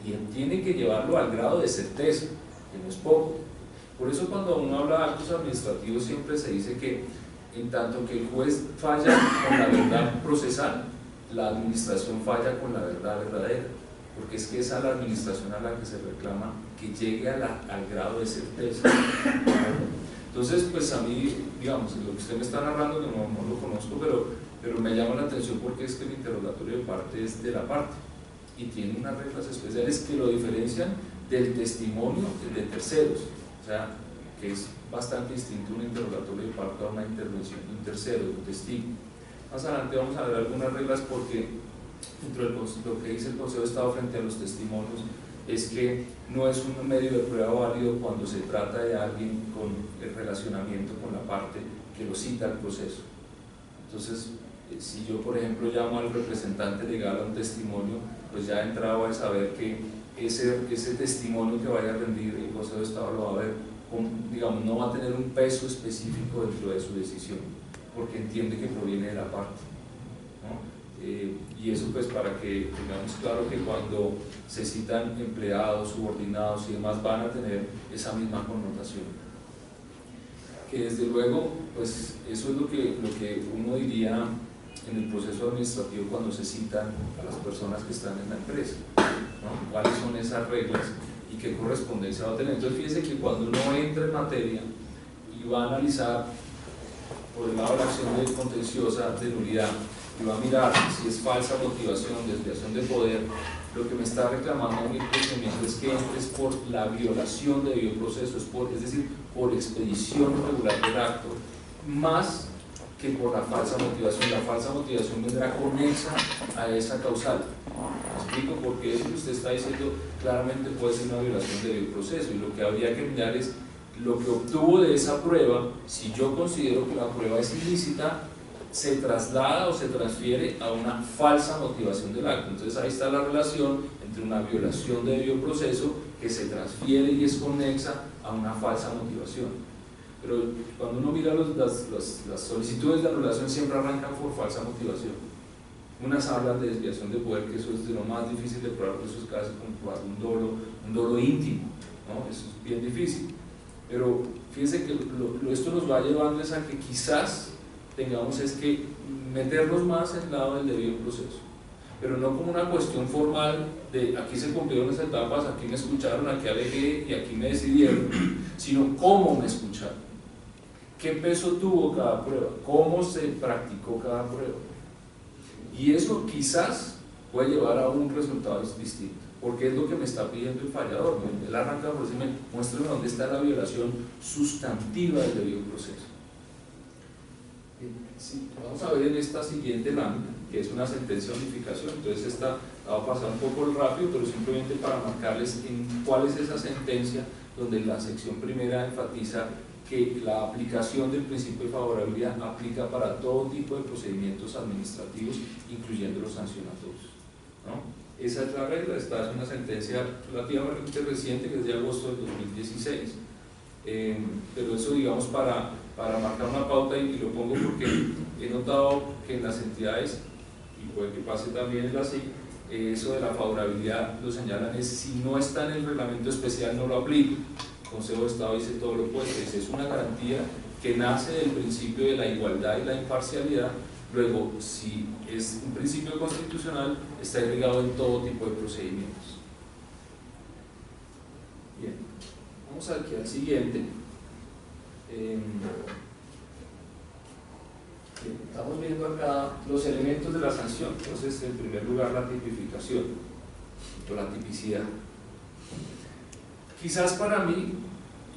B: y él tiene que llevarlo al grado de certeza, que no es poco. Por eso cuando uno habla de actos administrativos siempre se dice que en tanto que el juez falla con la verdad procesal, la administración falla con la verdad verdadera, porque es que es a la administración a la que se reclama que llegue al grado de certeza. Entonces, pues a mí, digamos, lo que usted me está narrando, que no lo conozco, pero me llama la atención porque es que el interrogatorio de parte es de la parte y tiene unas reglas especiales que lo diferencian del testimonio de terceros. O sea, que es bastante distinto un interrogatorio de parte a una intervención de un tercero, de un testigo. Más adelante vamos a ver algunas reglas porque dentro de lo que dice el Consejo de Estado frente a los testimonios es que no es un medio de prueba válido cuando se trata de alguien con el relacionamiento con la parte que lo cita al proceso. Entonces, si yo por ejemplo llamo al representante legal a un testimonio, pues ya he entrado a saber que ese testimonio que vaya a rendir el Consejo de Estado lo va a ver, digamos, no va a tener un peso específico dentro de su decisión, porque entiende que proviene de la parte, ¿no? Y eso pues para que tengamos claro que cuando se citan empleados, subordinados y demás van a tener esa misma connotación. Que desde luego, pues eso es lo que uno diría en el proceso administrativo cuando se citan a las personas que están en la empresa, ¿no? ¿Cuáles son esas reglas y qué correspondencia va a tener? Entonces fíjese que cuando uno entra en materia y va a analizar por el lado de la acción contenciosa de nulidad y va a mirar si es falsa motivación, desviación de poder, lo que me está reclamando mi procedimiento es que entres por la violación de debido proceso, es decir, por expedición irregular del acto, más que por la falsa motivación. La falsa motivación vendrá conexa a esa causal. ¿Me explico? Porque eso que usted está diciendo claramente puede ser una violación de debido proceso, y lo que habría que mirar es lo que obtuvo de esa prueba. Si yo considero que la prueba es ilícita, se traslada o se transfiere a una falsa motivación del acto. Entonces ahí está la relación entre una violación de debido proceso que se transfiere y es conexa a una falsa motivación. Pero cuando uno mira las solicitudes de anulación siempre arrancan por falsa motivación. Unas hablan de desviación de poder, que eso es de lo más difícil de probar, por eso es casi como probar un dolo íntimo, ¿no? Eso es bien difícil. Pero fíjense que esto nos va llevando a que quizás tengamos es que meternos más en el lado del debido proceso, pero no como una cuestión formal de aquí se cumplieron las etapas, aquí me escucharon, aquí alegué y aquí me decidieron, sino cómo me escucharon, qué peso tuvo cada prueba, cómo se practicó cada prueba. Y eso quizás puede llevar a un resultado distinto, porque es lo que me está pidiendo el fallador. Él arranca por decirme, muéstrame dónde está la violación sustantiva del debido proceso. Sí, vamos a ver en esta siguiente lámina, que es una sentencia de unificación. Entonces esta la voy a pasar un poco rápido, pero simplemente para marcarles en cuál es esa sentencia donde la sección primera enfatiza que la aplicación del principio de favorabilidad aplica para todo tipo de procedimientos administrativos, incluyendo los sancionatorios, ¿no? Esa es la regla. Esta es una sentencia relativamente reciente, que es de agosto del 2016, pero eso, digamos, para marcar una pauta, y lo pongo porque he notado que en las entidades, y puede que pase también en la SIC, eso de la favorabilidad lo señalan es si no está en el reglamento especial no lo aplica. El Consejo de Estado dice todo lo opuesto, es una garantía que nace del principio de la igualdad y la imparcialidad. Luego, si es un principio constitucional, está irrigado en todo tipo de procedimientos. Bien, vamos aquí al siguiente. Estamos viendo acá los elementos de la sanción. Entonces, en primer lugar, la tipificación o la tipicidad. Quizás para mí,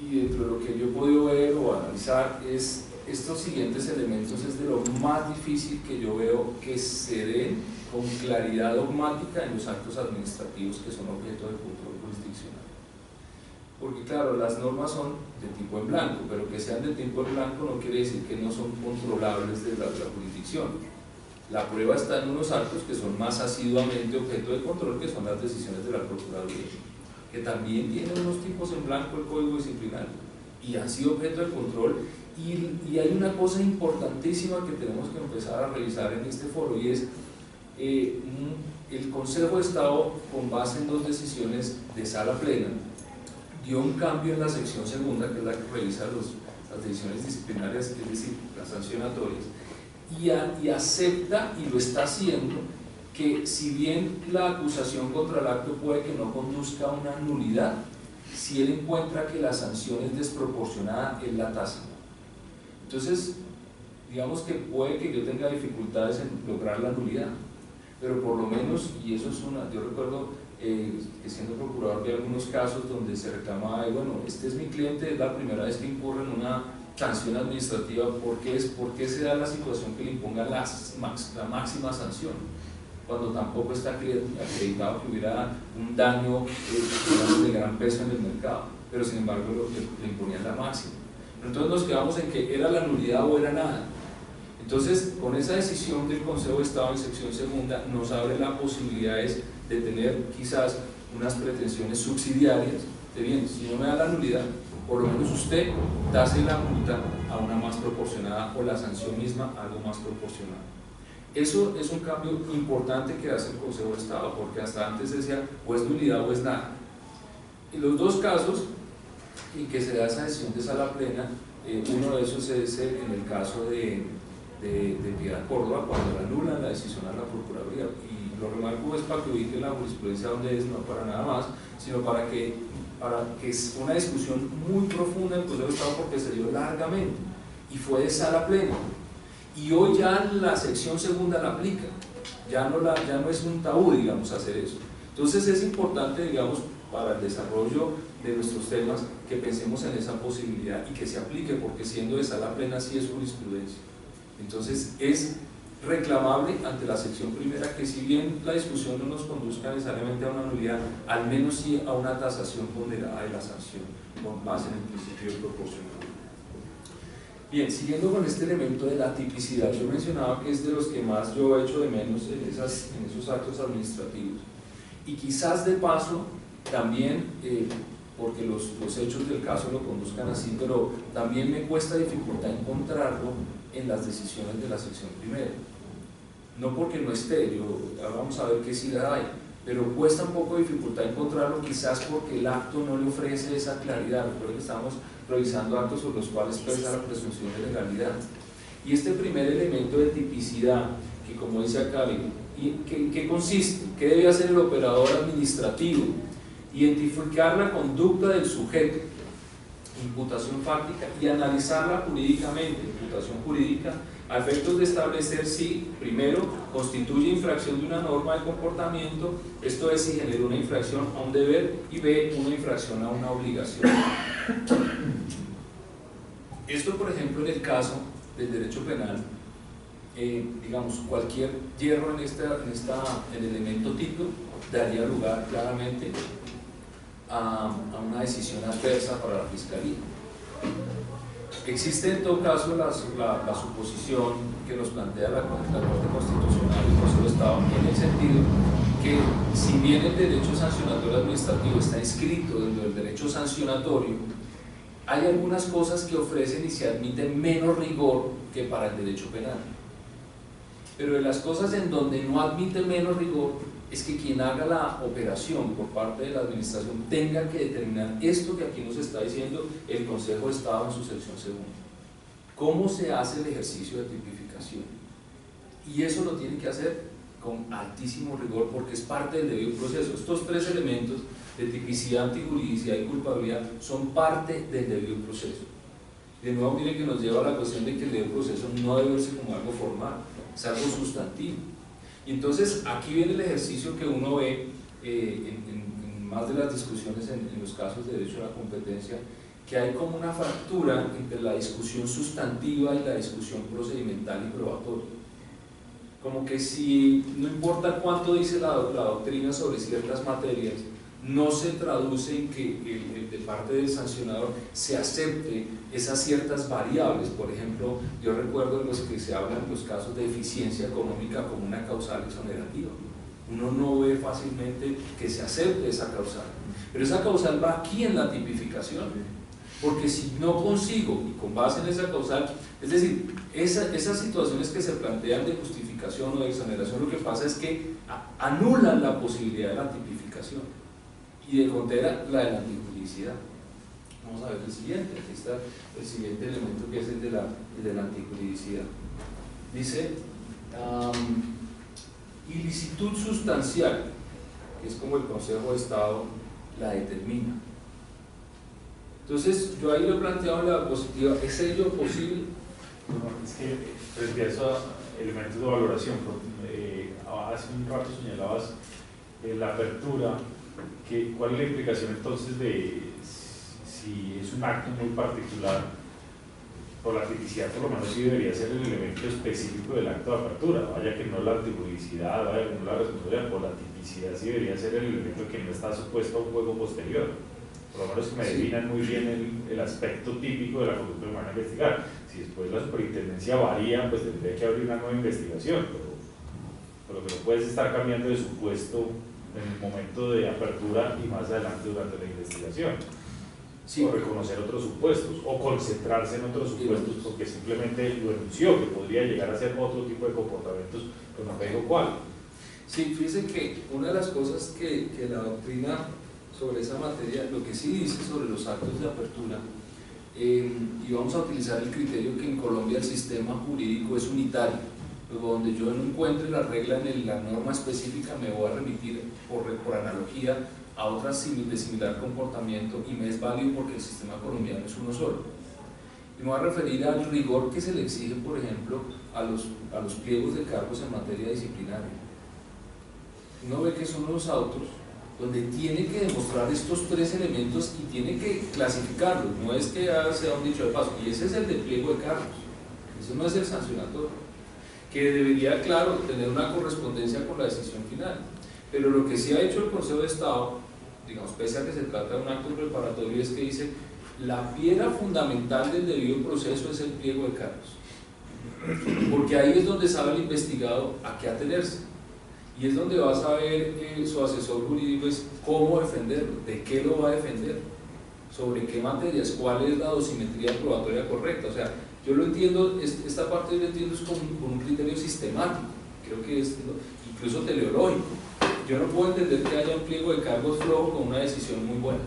B: y dentro de lo que yo he podido ver o analizar, es estos siguientes elementos es de lo más difícil que yo veo que se den con claridad dogmática en los actos administrativos que son objeto de control jurisdiccional. Porque claro, las normas son de tipo en blanco, pero que sean de tipo en blanco no quiere decir que no son controlables de la jurisdicción. La prueba está en unos actos que son más asiduamente objeto de control, que son las decisiones de la Procuraduría, que también tienen unos tipos en blanco el Código Disciplinario y han sido objeto de control. Y hay una cosa importantísima que tenemos que empezar a revisar en este foro, y es el Consejo de Estado, con base en 2 decisiones de sala plena, dio un cambio en la sección segunda, que es la que revisa las decisiones disciplinarias, es decir, las sancionatorias, y acepta, y lo está haciendo, que si bien la acusación contra el acto puede que no conduzca a una nulidad, si él encuentra que la sanción es desproporcionada, él la tasa. Entonces, digamos que puede que yo tenga dificultades en lograr la nulidad, pero por lo menos, y eso es yo recuerdo que siendo procurador vi algunos casos donde se reclamaba, bueno, este es mi cliente, es la primera vez que incurre en una sanción administrativa, ¿por qué se da la situación que le imponga la máxima sanción? Cuando tampoco está acreditado que hubiera un daño de gran peso en el mercado, pero sin embargo le imponían la máxima. Entonces nos quedamos en que era la nulidad o era nada. Entonces, con esa decisión del Consejo de Estado en sección segunda, nos abre las posibilidades de tener quizás unas pretensiones subsidiarias de bien, si no me da la nulidad, por lo menos usted dase la multa a una más proporcionada, o la sanción misma a algo más proporcionado. Eso es un cambio importante que hace el Consejo de Estado, porque hasta antes decía o es nulidad o es nada. En los 2 casos en que se da esa decisión de sala plena, uno de esos es en el caso de Piedad Córdoba, cuando le anulan la decisión a la Procuraduría, y lo remarco es para que ubiquen la jurisprudencia donde es, no para nada más, sino para que es una discusión muy profunda en el Consejo de Estado, porque se dio largamente y fue de sala plena, y hoy ya la sección segunda la aplica, ya no es un tabú, digamos, hacer eso. Entonces es importante, digamos, para el desarrollo de nuestros temas, que pensemos en esa posibilidad y que se aplique, porque siendo de sala plena sí es jurisprudencia. Entonces es reclamable ante la sección primera que, si bien la discusión no nos conduzca necesariamente a una nulidad, al menos sí a una tasación ponderada de la sanción con base en el principio de proporcionalidad. Bien, siguiendo con este elemento de la tipicidad, yo mencionaba que es de los que más yo he hecho de menos en esos actos administrativos, y quizás de paso también porque los hechos del caso lo conduzcan así, pero también me cuesta dificultad encontrarlo en las decisiones de la sección primera. No porque no esté, vamos a ver que sí la hay, pero cuesta un poco de dificultad encontrarlo, quizás porque el acto no le ofrece esa claridad. Recuerden que estamos revisando actos sobre los cuales pesa la presunción de legalidad. Y este primer elemento de tipicidad, que como dice acá, ¿qué consiste? ¿Qué debe hacer el operador administrativo? Identificar la conducta del sujeto, imputación fáctica, y analizarla jurídicamente, imputación jurídica, a efectos de establecer si, primero, constituye infracción de una norma de comportamiento, esto es, si genera una infracción a un deber, y B, una infracción a una obligación. Esto, por ejemplo, en el caso del derecho penal, digamos, cualquier hierro en el elemento tipo daría lugar claramente a una decisión adversa para la Fiscalía. Existe en todo caso la suposición que nos plantea la Corte Constitucional y el Consejo de Estado en el sentido que si bien el derecho sancionatorio administrativo está inscrito dentro del derecho sancionatorio, hay algunas cosas que ofrecen y se admiten menos rigor que para el derecho penal. Pero de las cosas en donde no admite menos rigor es que quien haga la operación por parte de la administración tenga que determinar esto que aquí nos está diciendo el Consejo de Estado en su sección segunda. ¿Cómo se hace el ejercicio de tipificación? Y eso lo tiene que hacer con altísimo rigor porque es parte del debido proceso. Estos tres elementos de tipicidad, antijuridicidad y culpabilidad son parte del debido proceso. De nuevo, miren que nos lleva a la cuestión de que el debido proceso no debe verse como algo formal, es algo sustantivo. Y entonces aquí viene el ejercicio que uno ve en más de las discusiones en los casos de derecho a la competencia, que hay como una fractura entre la discusión sustantiva y la discusión procedimental y probatoria. Como que si no importa cuánto dice la doctrina sobre ciertas materias, no se traduce en que de parte del sancionador se acepte esas ciertas variables. Por ejemplo, yo recuerdo en los que se hablan los casos de eficiencia económica como una causal exonerativa. Uno no ve fácilmente que se acepte esa causal, pero esa causal va aquí en la tipificación, porque si no consigo, y con base en esa causal, es decir, esas situaciones que se plantean de justificación o de exoneración, lo que pasa es que anulan la posibilidad de la tipificación y de contra la de la antijuridicidad. Vamos a ver el siguiente. Aquí está el siguiente elemento, que es el de la antijuridicidad. Dice ilicitud sustancial, que es como el Consejo de Estado la determina. Entonces, yo ahí lo he planteado en la positiva. ¿Es ello posible?
E: No, es que frente a esos elementos de valoración, hace un rato señalabas la apertura. ¿Cuál es la implicación entonces de si es un acto muy particular? Por la tipicidad, por lo menos sí debería ser el elemento específico del acto de apertura, vaya que no la antijuridicidad, vaya que no la responsabilidad, por la tipicidad sí debería ser el elemento que no está supuesto a un juego posterior. Por lo menos que me definan muy bien el aspecto típico de la conducta que van a investigar. Si después la superintendencia varía, pues tendría que abrir una nueva investigación, pero lo que no puedes estar cambiando de supuesto en el momento de apertura y más adelante durante la investigación. Sí. O reconocer otros supuestos, o concentrarse en otros supuestos porque simplemente lo enunció, que podría llegar a ser otro tipo de comportamientos, pero no me dijo cuál.
B: Sí, fíjense que una de las cosas que la doctrina sobre esa materia, lo que sí dice sobre los actos de apertura, y vamos a utilizar el criterio que en Colombia el sistema jurídico es unitario, luego donde yo no encuentre la regla en la norma específica me voy a remitir por analogía a otras de similar comportamiento y me es válido porque el sistema colombiano es uno solo. Y me voy a referir al rigor que se le exige, por ejemplo, a los pliegos de cargos en materia disciplinaria. Uno ve que son unos autos donde tiene que demostrar estos tres elementos y tiene que clasificarlos, no es que sea un dicho de paso, y ese es el de pliego de cargos, ese no es el sancionatorio, que debería, claro, tener una correspondencia con la decisión final, pero lo que sí ha hecho el Consejo de Estado, digamos, pese a que se trata de un acto preparatorio, es que dice, la piedra fundamental del debido proceso es el pliego de cargos, porque ahí es donde sabe el investigado a qué atenerse. Y es donde va a saber su asesor jurídico es cómo defenderlo, de qué lo va a defender, sobre qué materias, cuál es la dosimetría probatoria correcta. O sea, yo lo entiendo, esta parte yo lo entiendo es con un criterio sistemático, creo que es incluso teleológico. Yo no puedo entender que haya un pliego de cargos flojo con una decisión muy buena,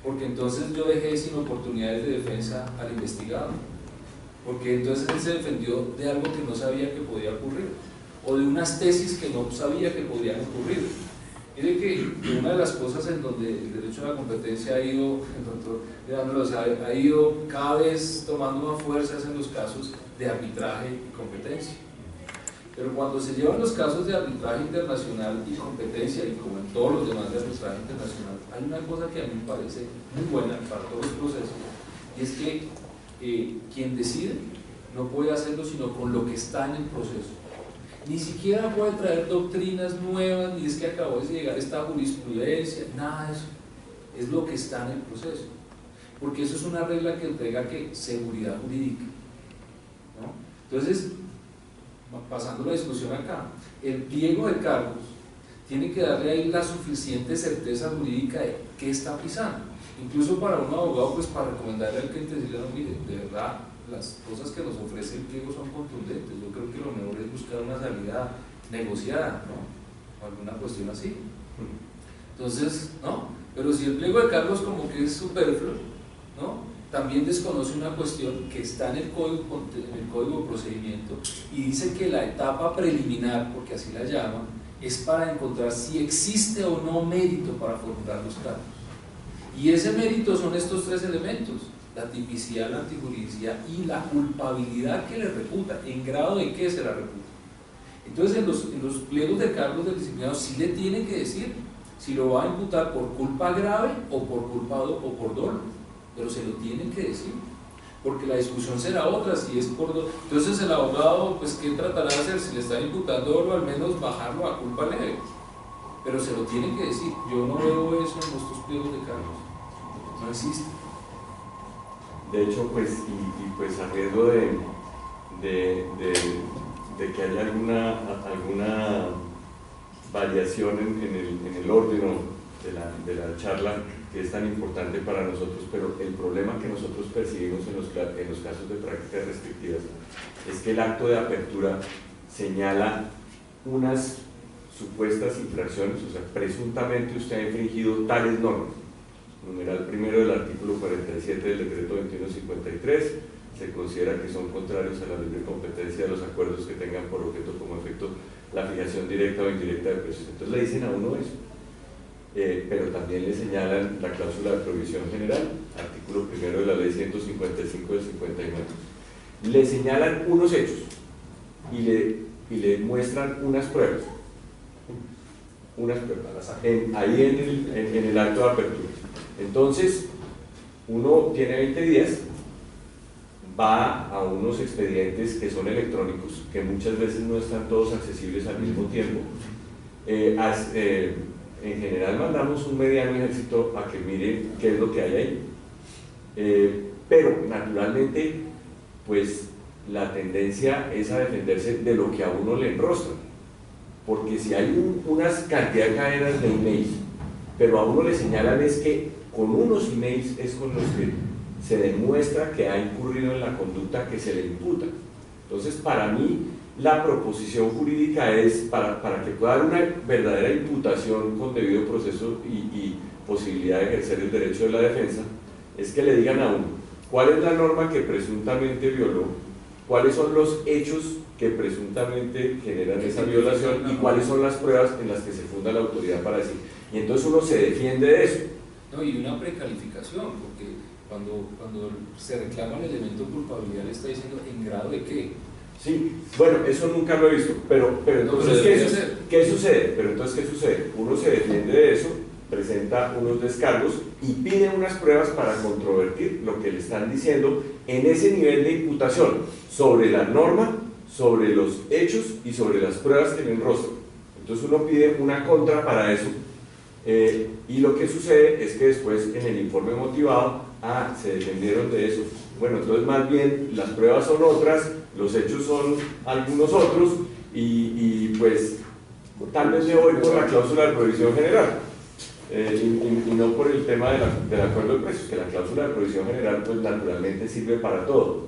B: porque entonces yo dejé sin oportunidades de defensa al investigado. porque entonces él se defendió de algo que no sabía que podía ocurrir, o de unas tesis que no sabía que podían ocurrir. Mire que una de las cosas en donde el derecho a la competencia ha ido, ha ido cada vez tomando más fuerzas en los casos de arbitraje y competencia. Pero cuando se llevan los casos de arbitraje internacional y competencia, y como en todos los demás de arbitraje internacional, hay una cosa que a mí me parece muy buena para todos los procesos, y es que quien decide no puede hacerlo sino con lo que está en el proceso. Ni siquiera puede traer doctrinas nuevas, ni es que acabó de llegar esta jurisprudencia, nada de eso. Es lo que está en el proceso. Porque eso es una regla que entrega ¿qué? Seguridad jurídica, ¿no? Entonces, pasando la discusión acá, el pliego de cargos tiene que darle ahí la suficiente certeza jurídica de qué está pisando. Incluso para un abogado, pues para recomendarle al cliente, decirle, no, mire, de verdad, las cosas que nos ofrece el pliego son contundentes, yo creo que lo mejor es buscar una salida negociada, ¿no? O alguna cuestión así. Entonces, ¿no? Pero si el pliego de cargos como que es superfluo, ¿no? También desconoce una cuestión que está en el código de procedimiento y dice que la etapa preliminar, porque así la llama, es para encontrar si existe o no mérito para formular los cargos. Y ese mérito son estos tres elementos: la tipicidad, la antijuridicidad y la culpabilidad que le reputa, en grado de qué se la reputa. Entonces en los pliegos de cargos del disciplinado sí le tienen que decir si lo va a imputar por culpa grave o por culpa o por dolo, pero se lo tienen que decir, porque la discusión será otra si es por dolo. Entonces el abogado, pues ¿qué tratará de hacer? Si le están imputando dolo, al menos bajarlo a culpa leve, pero se lo tienen que decir. Yo no veo eso en nuestros pliegos de cargos, no existe.
A: De hecho, pues, pues a riesgo de que haya alguna variación en el orden de la charla, que es tan importante para nosotros, pero el problema que nosotros percibimos en los casos de prácticas restrictivas es que el acto de apertura señala unas supuestas infracciones, o sea, presuntamente usted ha infringido tales normas. Numeral primero del artículo 47 del decreto 2153, se considera que son contrarios a la libre competencia de los acuerdos que tengan por objeto como efecto la fijación directa o indirecta de precios. Entonces le dicen a uno eso, pero también le señalan la cláusula de provisión general, artículo primero de la ley 155 del 59. Le señalan unos hechos y le muestran unas pruebas. Ahí en el acto de apertura. Entonces, uno tiene 20 días, va a unos expedientes que son electrónicos, que muchas veces no están todos accesibles al mismo tiempo. En general mandamos un mediano ejército a que miren qué es lo que hay ahí. Pero naturalmente, pues la tendencia es a defenderse de lo que a uno le enrostra. Porque si hay unas cantidad de cadenas de emails, pero a uno le señalan es que con unos emails es con los que se demuestra que ha incurrido en la conducta que se le imputa. Entonces, para mí, la proposición jurídica es, para que pueda haber una verdadera imputación con debido proceso y posibilidad de ejercer el derecho de la defensa, es que le digan a uno cuál es la norma que presuntamente violó, cuáles son los hechos que presuntamente generan esa violación y cuáles son las pruebas en las que se funda la autoridad para decir. Y entonces uno se defiende de eso.
B: No, y una precalificación, porque cuando se reclama el elemento de culpabilidad le está diciendo ¿en grado de qué?
A: Sí, bueno, eso nunca lo he visto, pero entonces,
B: no,
A: ¿qué sucede? Pero entonces, ¿qué sucede? Uno se defiende de eso, presenta unos descargos y pide unas pruebas para controvertir lo que le están diciendo en ese nivel de imputación sobre la norma, sobre los hechos y sobre las pruebas que le enrostran. Entonces uno pide una contra para eso. Y lo que sucede es que después en el informe motivado, se defendieron de eso. Bueno, entonces más bien las pruebas son otras, los hechos son algunos otros y pues tal vez me voy por la cláusula de provisión general y no por el tema del acuerdo de precios, que la cláusula de provisión general pues naturalmente sirve para todo.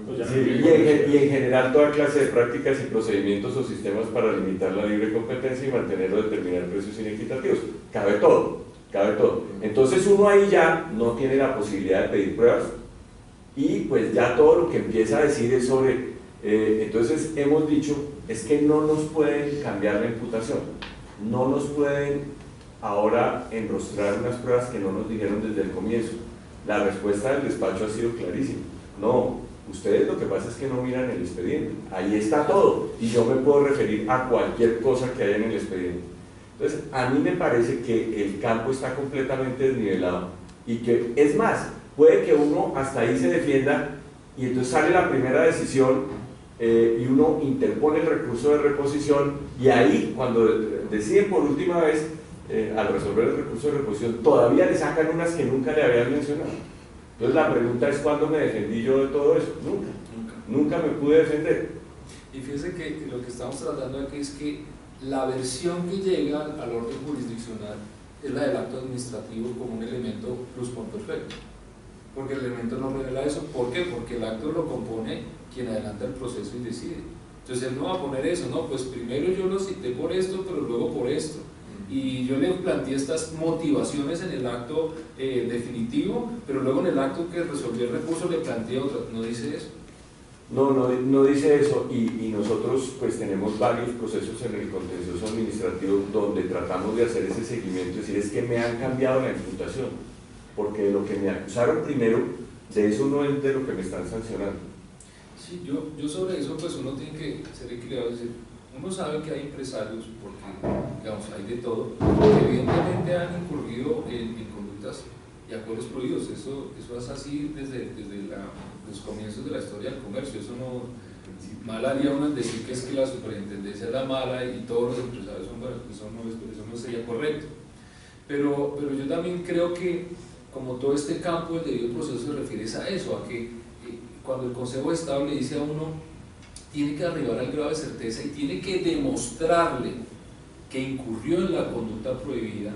A: Y en general toda clase de prácticas y procedimientos o sistemas para limitar la libre competencia y mantener o determinar precios inequitativos. Cabe todo, cabe todo. Entonces uno ahí ya no tiene la posibilidad de pedir pruebas, y pues ya todo lo que empieza a decir es sobre, entonces hemos dicho, es que no nos pueden cambiar la imputación, no nos pueden ahora enrostrar unas pruebas que no nos dijeron desde el comienzo. La respuesta del despacho ha sido clarísima, no, ustedes lo que pasa es que no miran el expediente, ahí está todo, y yo me puedo referir a cualquier cosa que haya en el expediente. Entonces, a mí me parece que el campo está completamente desnivelado, y que, es más, puede que uno hasta ahí se defienda, y entonces sale la primera decisión, y uno interpone el recurso de reposición, y ahí, cuando deciden por última vez, al resolver el recurso de reposición, todavía le sacan unas que nunca le habían mencionado. Entonces la pregunta es, ¿cuándo me defendí yo de todo eso? Nunca me pude defender.
B: Y fíjese que lo que estamos tratando aquí es que la versión que llega al orden jurisdiccional es la del acto administrativo como un elemento pluscuamperfecto, porque el elemento no revela eso. ¿Por qué? Porque el acto lo compone quien adelanta el proceso y decide. Entonces él no va a poner eso, no, pues primero yo lo cité por esto, pero luego por esto, y yo le planteé estas motivaciones en el acto definitivo, pero luego en el acto que resolvió el recurso le planteé otra. No dice eso.
A: No dice eso, y nosotros pues tenemos varios procesos en el contencioso administrativo donde tratamos de hacer ese seguimiento, es decir, es que me han cambiado la imputación, porque de lo que me acusaron primero, de eso no es de lo que me están sancionando.
B: Sí, yo sobre eso pues uno tiene que ser equilibrado, es decir, uno sabe que hay empresarios, porque digamos hay de todo, que evidentemente han incurrido en conductas y acuerdos prohibidos. Eso es así desde los comienzos de la historia del comercio. Eso no, mal haría uno en decir que es que la superintendencia es la mala y todos los empresarios son buenos. Eso no sería correcto, pero yo también creo que como todo este campo del debido proceso se refiere a eso, a que cuando el Consejo de Estado le dice a uno tiene que arribar al grado de certeza y tiene que demostrarle que incurrió en la conducta prohibida,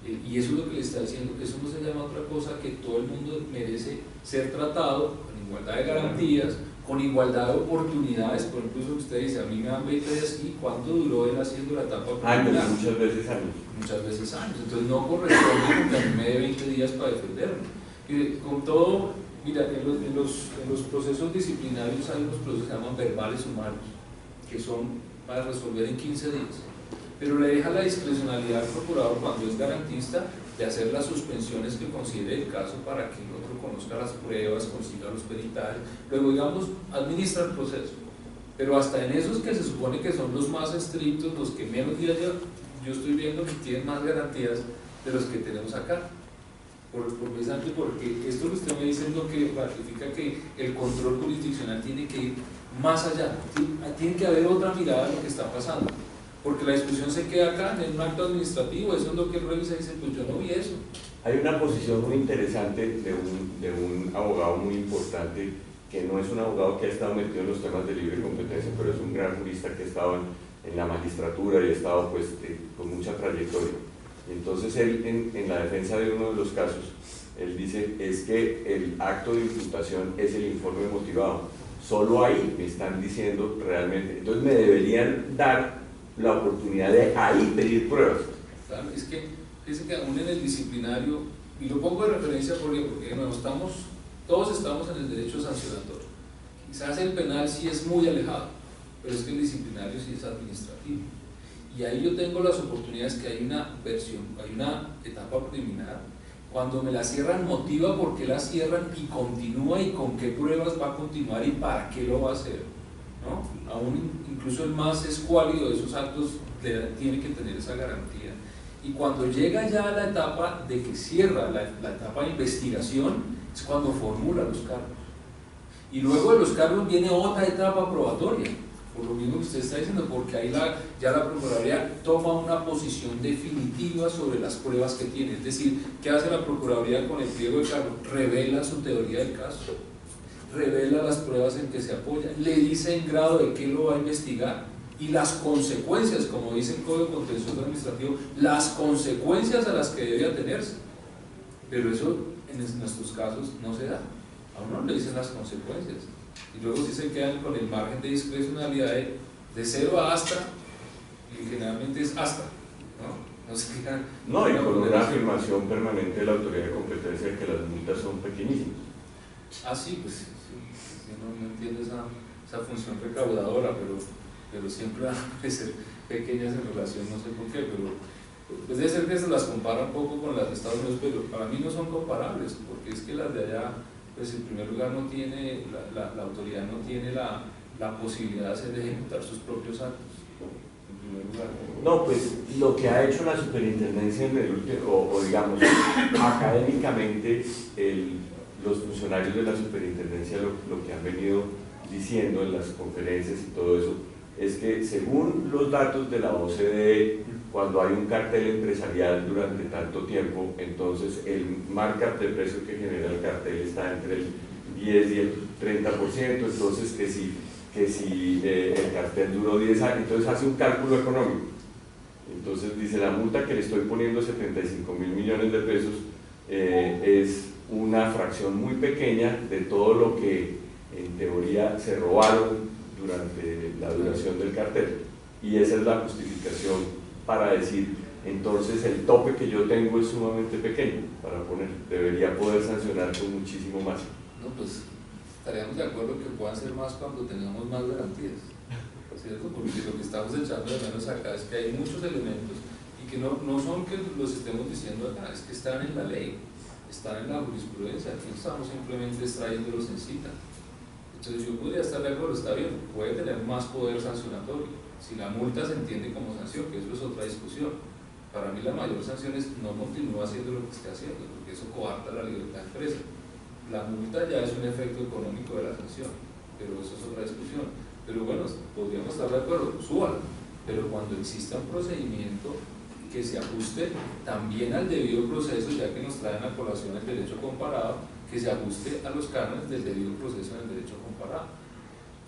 B: y eso es lo que le está diciendo, que eso no se llama otra cosa que todo el mundo merece ser tratado con igualdad de garantías, con igualdad de oportunidades. Por ejemplo, eso que usted dice, a mí me dan 20 días, ¿y cuánto duró él haciendo la etapa preliminar?
A: Años, muchas veces años.
B: Muchas veces años, entonces no corresponde que a mí me dé 20 días para defenderme. Y con todo, mira, en los procesos disciplinarios hay unos procesos que se llaman verbales humanos, que son para resolver en 15 días. Pero le deja la discrecionalidad al procurador cuando es garantista de hacer las suspensiones que considere el caso para que el otro conozca las pruebas, consiga los peritales, luego digamos administra el proceso. Pero hasta en esos que se supone que son los más estrictos, los que menos días yo estoy viendo que tienen más garantías de los que tenemos acá. Precisamente porque esto que usted me dice es lo que ratifica que el control jurisdiccional tiene que ir más allá, tiene que haber otra mirada de lo que está pasando. Porque la discusión se queda acá en un acto administrativo, eso es lo que él revisa y dice, pues yo no vi eso.
A: Hay una posición muy interesante de un abogado muy importante, que no es un abogado que ha estado metido en los temas de libre competencia, pero es un gran jurista que ha estado en la magistratura y ha estado pues con mucha trayectoria. Y entonces él, en la defensa de uno de los casos, él dice, es que el acto de imputación es el informe motivado. Solo ahí me están diciendo realmente, entonces me deberían dar la oportunidad de ahí pedir pruebas.
B: Claro, es que aún en el disciplinario, y lo pongo de referencia porque no, todos estamos en el derecho sancionatorio. Quizás el penal sí es muy alejado, pero es que el disciplinario sí es administrativo. Y ahí yo tengo las oportunidades que hay una etapa preliminar. Cuando me la cierran, motiva por qué la cierran y continúa y con qué pruebas va a continuar y para qué lo va a hacer, ¿no? Aún incluso el más escuálido de esos actos tiene que tener esa garantía. Y cuando llega ya a la etapa de que cierra la etapa de investigación, es cuando formula los cargos. Y luego de los cargos viene otra etapa probatoria, por lo mismo que usted está diciendo, porque ahí ya la Procuraduría toma una posición definitiva sobre las pruebas que tiene. Es decir, ¿qué hace la Procuraduría con el pliego de cargos? Revela su teoría del caso, revela las pruebas en que se apoya, le dice en grado de qué lo va a investigar y las consecuencias, como dice el Código Contencioso Administrativo, las consecuencias a las que debe atenerse. Pero eso en nuestros casos no se da, a uno le dicen las consecuencias y luego sí se quedan con el margen de discrecionalidad de 0 a hasta, y generalmente es hasta, ¿no? No se quedan.
A: No, y con una afirmación permanente de la autoridad de competencia de que las multas son pequeñísimas.
B: Sí, pues sí, no entiendo esa función recaudadora, pero siempre van a parecer pequeñas en relación, no sé por qué, pero pues debe ser que se las compara un poco con las de Estados Unidos, pero para mí no son comparables, porque es que las de allá, pues en primer lugar no tiene, la autoridad no tiene la posibilidad de ejecutar sus propios actos, en primer lugar.
A: No, pues lo que ha hecho la superintendencia en el último, o digamos, académicamente, los funcionarios de la superintendencia lo que han venido diciendo en las conferencias y todo eso, es que según los datos de la OCDE, cuando hay un cartel empresarial durante tanto tiempo, entonces el markup de precio que genera el cartel está entre el 10 y el 30%, entonces que si el cartel duró 10 años, entonces hace un cálculo económico. Entonces dice, la multa que le estoy poniendo, 75.000 millones de pesos, es una fracción muy pequeña de todo lo que en teoría se robaron durante la duración del cartel. Y esa es la justificación para decir, entonces el tope que yo tengo es sumamente pequeño para poner, debería poder sancionar con muchísimo más.
B: No, pues estaríamos de acuerdo que puedan ser más cuando tengamos más garantías, ¿cierto? Porque lo que estamos echando de menos acá es que hay muchos elementos y que no son que los estemos diciendo acá, es que están en la ley, están en la jurisprudencia, aquí estamos simplemente extrayéndolos en cita. Entonces yo podría estar de acuerdo, está bien, puede tener más poder sancionatorio, si la multa se entiende como sanción, que eso es otra discusión. Para mí la mayor sanción es no continúa haciendo lo que esté haciendo, porque eso coarta la libertad de empresa. La multa ya es un efecto económico de la sanción, pero eso es otra discusión. Pero bueno, podríamos estar de acuerdo, súbalo, pero cuando exista un procedimiento que se ajuste también al debido proceso, ya que nos traen a colación el derecho comparado, que se ajuste a los cánones del debido proceso en el derecho comparado.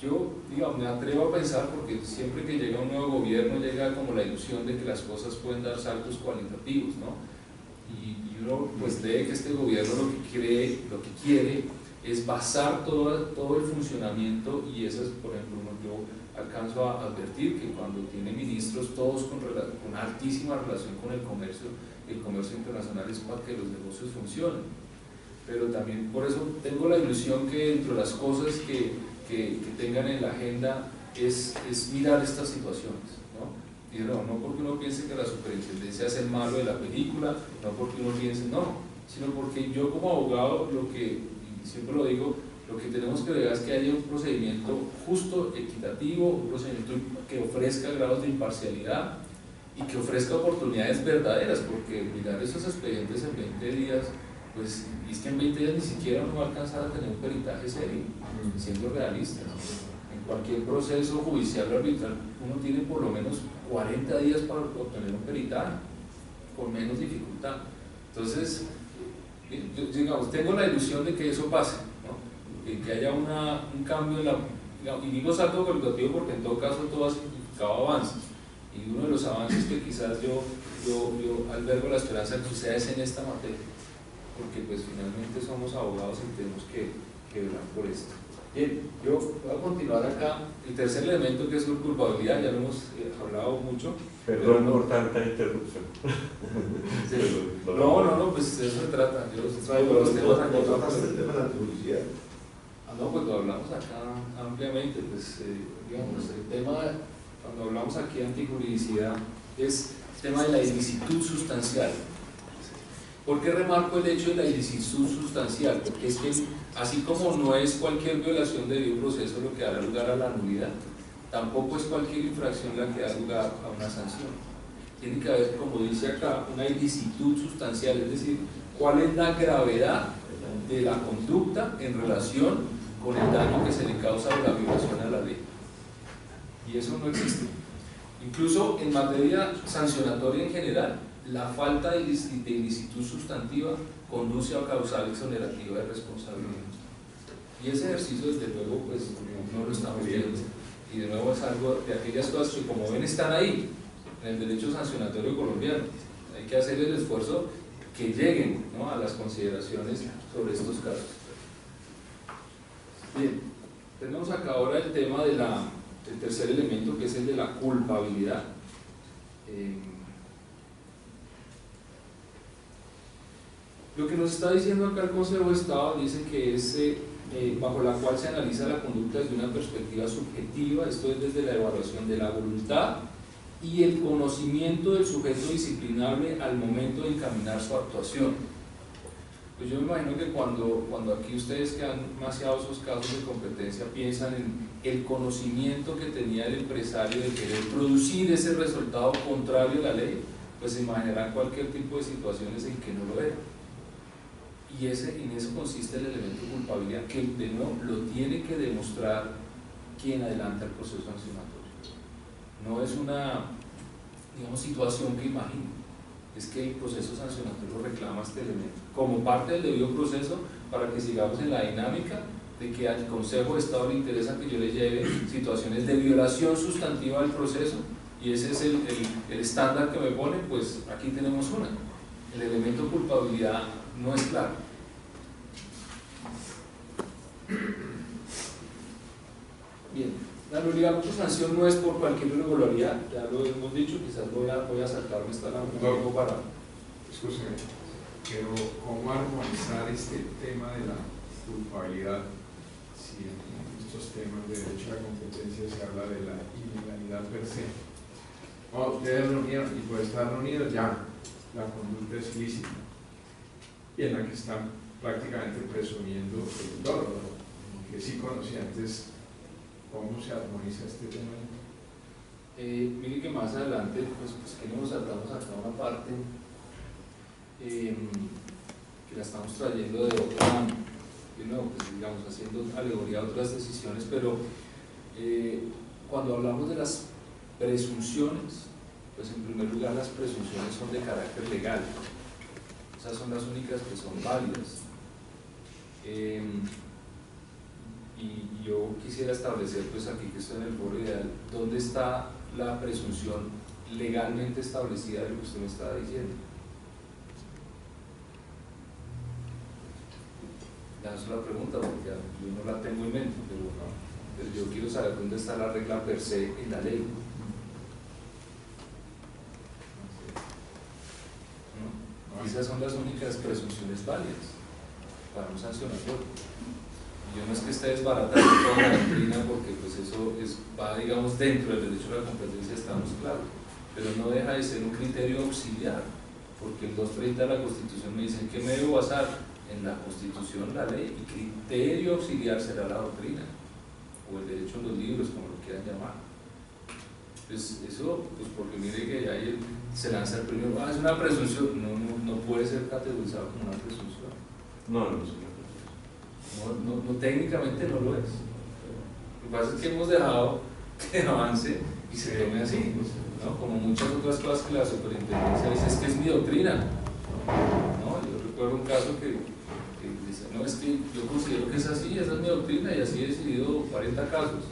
B: Yo, digamos, me atrevo a pensar, porque siempre que llega un nuevo gobierno llega como la ilusión de que las cosas pueden dar saltos cualitativos, ¿no? Y uno pues lee que este gobierno lo que quiere es basar todo el funcionamiento, y eso es, por ejemplo, yo alcanzo a advertir que cuando tiene ministros todos con altísima relación con el comercio internacional, es para que los negocios funcionen. Pero también por eso tengo la ilusión que entre las cosas que tengan en la agenda es mirar estas situaciones, ¿no? Y no porque uno piense que la superintendencia es el malo de la película, no porque uno piense, no, sino porque yo como abogado, y siempre lo digo, lo que tenemos que ver es que haya un procedimiento justo, equitativo, un procedimiento que ofrezca grados de imparcialidad y que ofrezca oportunidades verdaderas, porque mirar esos expedientes en 20 días, pues es que en 20 días ni siquiera uno va a alcanzar a tener un peritaje serio, siendo realistas. En cualquier proceso judicial o arbitral uno tiene por lo menos 40 días para obtener un peritaje, con menos dificultad. Entonces, digamos, tengo la ilusión de que eso pase, ¿no? Que haya un cambio en y digo salto cualitativo porque en todo caso todo ha significado avances, y uno de los avances que quizás yo albergo la esperanza de que suceda es en esta materia, porque pues finalmente somos abogados y tenemos que velar por esto. Bien, yo voy a continuar acá. El tercer elemento, que es la culpabilidad, ya lo hemos hablado mucho.
A: Perdón por tanta interrupción.
B: Sí. No, pues de eso se trata. Yo traigo los temas aquí.
C: ¿No trataste el tema de la publicidad?
B: No, pues lo hablamos acá ampliamente. Pues, digamos, el tema, cuando hablamos aquí de antijuridicidad, es el tema de la ilicitud sustancial. ¿Por qué remarco el hecho de la ilicitud sustancial? Porque es que así como no es cualquier violación de debido proceso lo que dará lugar a la nulidad, tampoco es cualquier infracción la que da lugar a una sanción. Tiene que haber, como dice acá, una ilicitud sustancial, es decir, cuál es la gravedad de la conducta en relación con el daño que se le causa de la violación a la ley. Y eso no existe. Incluso en materia sancionatoria en general, la falta de ilicitud sustantiva conduce a causal exonerativa de responsabilidad. Y ese ejercicio, desde luego, pues no lo estamos viendo. Y de nuevo es algo de aquellas cosas que, como ven, están ahí, en el derecho sancionatorio colombiano. Hay que hacer el esfuerzo que lleguen, ¿no?, a las consideraciones sobre estos casos. Bien, tenemos acá ahora el tema del tercer elemento, que es el de la culpabilidad. Lo que nos está diciendo acá el Consejo de Estado dice que es bajo la cual se analiza la conducta desde una perspectiva subjetiva, esto es desde la evaluación de la voluntad y el conocimiento del sujeto disciplinable al momento de encaminar su actuación. Pues yo me imagino que cuando aquí ustedes que han maseado esos casos de competencia piensan en el conocimiento que tenía el empresario de querer producir ese resultado contrario a la ley, pues se imaginarán cualquier tipo de situaciones en que no lo era. Y en eso consiste el elemento de culpabilidad, que de nuevo lo tiene que demostrar quien adelanta el proceso sancionatorio. No es una, digamos, situación que imagino, es que el proceso sancionatorio reclama este elemento como parte del debido proceso para que sigamos en la dinámica de que al Consejo de Estado le interesa que yo le lleve situaciones de violación sustantiva del proceso, y ese es el estándar que me pone. Pues aquí tenemos una. El elemento de culpabilidad no es claro. Bien, la nulidad por sanción no es por cualquier irregularidad, ya lo hemos dicho, quizás voy a saltarme esta lámina para...
F: Escúcheme, pero ¿cómo armonizar este tema de la culpabilidad si en estos temas de derecho a la competencia se habla de la ilegalidad per se? Ustedes reunieron y por estar reunidos ya la conducta es ilícita y en la que están prácticamente presumiendo el dolo, que sí conocía antes. ¿Cómo se armoniza este tema?
B: Mire que más adelante pues que nos saltamos acá una parte que la estamos trayendo de otra, pues digamos, haciendo alegoría a otras decisiones, pero cuando hablamos de las presunciones, pues en primer lugar las presunciones son de carácter legal, esas son las únicas que son válidas. Y yo quisiera establecer, pues aquí que estoy en el foro ideal, ¿dónde está la presunción legalmente establecida de lo que usted me está diciendo? Ya es la pregunta, porque yo no la tengo en mente, pero yo quiero saber dónde está la regla per se en la ley. ¿No? Esas son las únicas presunciones válidas para un sancionatorio. Yo no es que esté desbaratando toda la doctrina, porque pues eso va, digamos, dentro del derecho a la competencia, estamos claros, pero no deja de ser un criterio auxiliar, porque el 230 de la Constitución me dice que me debo basar en la Constitución, la ley, y criterio auxiliar será la doctrina, o el derecho en los libros, como lo quieran llamar. Pues eso, pues porque mire que ahí se lanza el primero, es una presunción, no puede ser categorizado como una presunción.
C: No,
B: No, técnicamente no lo es. Lo que pasa es que hemos dejado que avance y se tome así, ¿no? Como muchas otras cosas que la superintendencia dice, es que es mi doctrina, ¿no? Yo recuerdo un caso que dice, no, es que yo considero que es así, esa es mi doctrina y así he decidido 40 casos.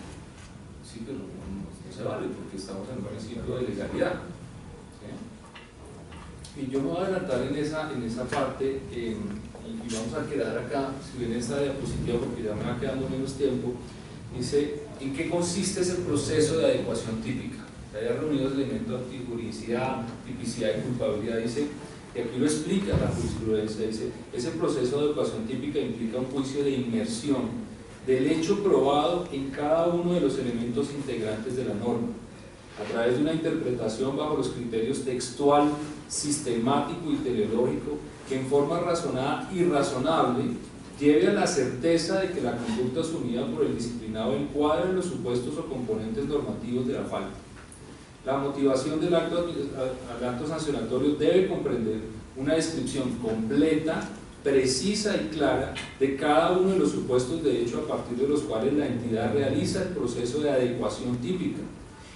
B: Sí, pero no se vale porque estamos en un principio de legalidad, ¿sí? Y yo me voy a adelantar en esa parte. Y vamos a quedar acá, si viene esta diapositiva porque ya me va quedando menos tiempo. Dice, ¿en qué consiste ese proceso de adecuación típica? Ya reunidos elementos de antijuridicidad, tipicidad y culpabilidad, dice, y aquí lo explica la jurisprudencia, dice, ese proceso de adecuación típica implica un juicio de inmersión del hecho probado en cada uno de los elementos integrantes de la norma, a través de una interpretación bajo los criterios textual, sistemático y teleológico, que en forma razonada y razonable lleve a la certeza de que la conducta asumida por el disciplinado encuadra en los supuestos o componentes normativos de la falta. La motivación del acto sancionatorio debe comprender una descripción completa, precisa y clara de cada uno de los supuestos de hecho a partir de los cuales la entidad realiza el proceso de adecuación típica,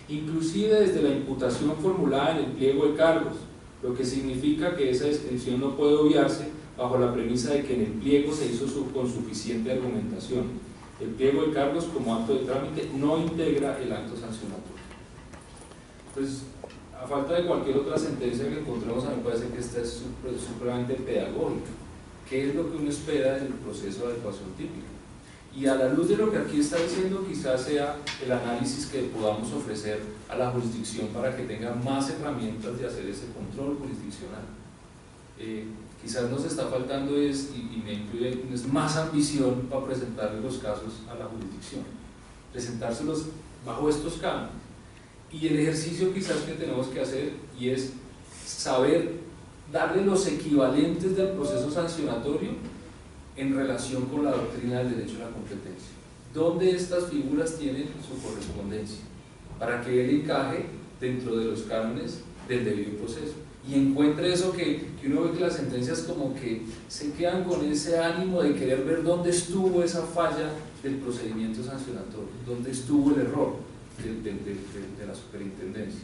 B: inclusive desde la imputación formulada en el pliego de cargos, lo que significa que esa descripción no puede obviarse bajo la premisa de que en el pliego se hizo con suficiente argumentación. El pliego de cargos como acto de trámite no integra el acto sancionatorio. Pues, a falta de cualquier otra sentencia que encontremos, a mí me parece que esta es supremamente pedagógica. ¿Qué es lo que uno espera del proceso de adecuación típica? Y a la luz de lo que aquí está diciendo, quizás sea el análisis que podamos ofrecer a la jurisdicción para que tenga más herramientas de hacer ese control jurisdiccional. quizás nos está faltando es, y me incluye, es más ambición para presentarle los casos a la jurisdicción, presentárselos bajo estos cánones. Y el ejercicio quizás que tenemos que hacer, y es saber darle los equivalentes del proceso sancionatorio en relación con la doctrina del derecho a la competencia, donde estas figuras tienen su correspondencia, para que él encaje dentro de los cánones del debido proceso y encuentre eso que uno ve que las sentencias como que se quedan con ese ánimo de querer ver dónde estuvo esa falla del procedimiento sancionatorio, dónde estuvo el error de la superintendencia.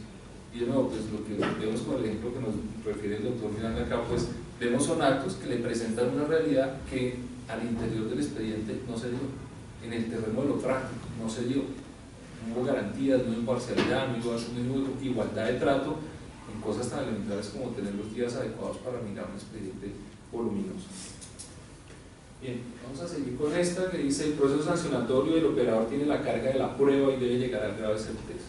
B: Y de nuevo, pues lo que vemos con el ejemplo que nos refiere el doctor Miranda acá, pues vemos son actos que le presentan una realidad que al interior del expediente no se dio, en el terreno de lo práctico no se dio, no hubo garantías, no hubo imparcialidad, no hubo igualdad de trato en cosas tan elementales como tener los días adecuados para mirar un expediente voluminoso. Bien, vamos a seguir con esta que dice: el proceso sancionatorio del operador tiene la carga de la prueba y debe llegar al grado de certeza.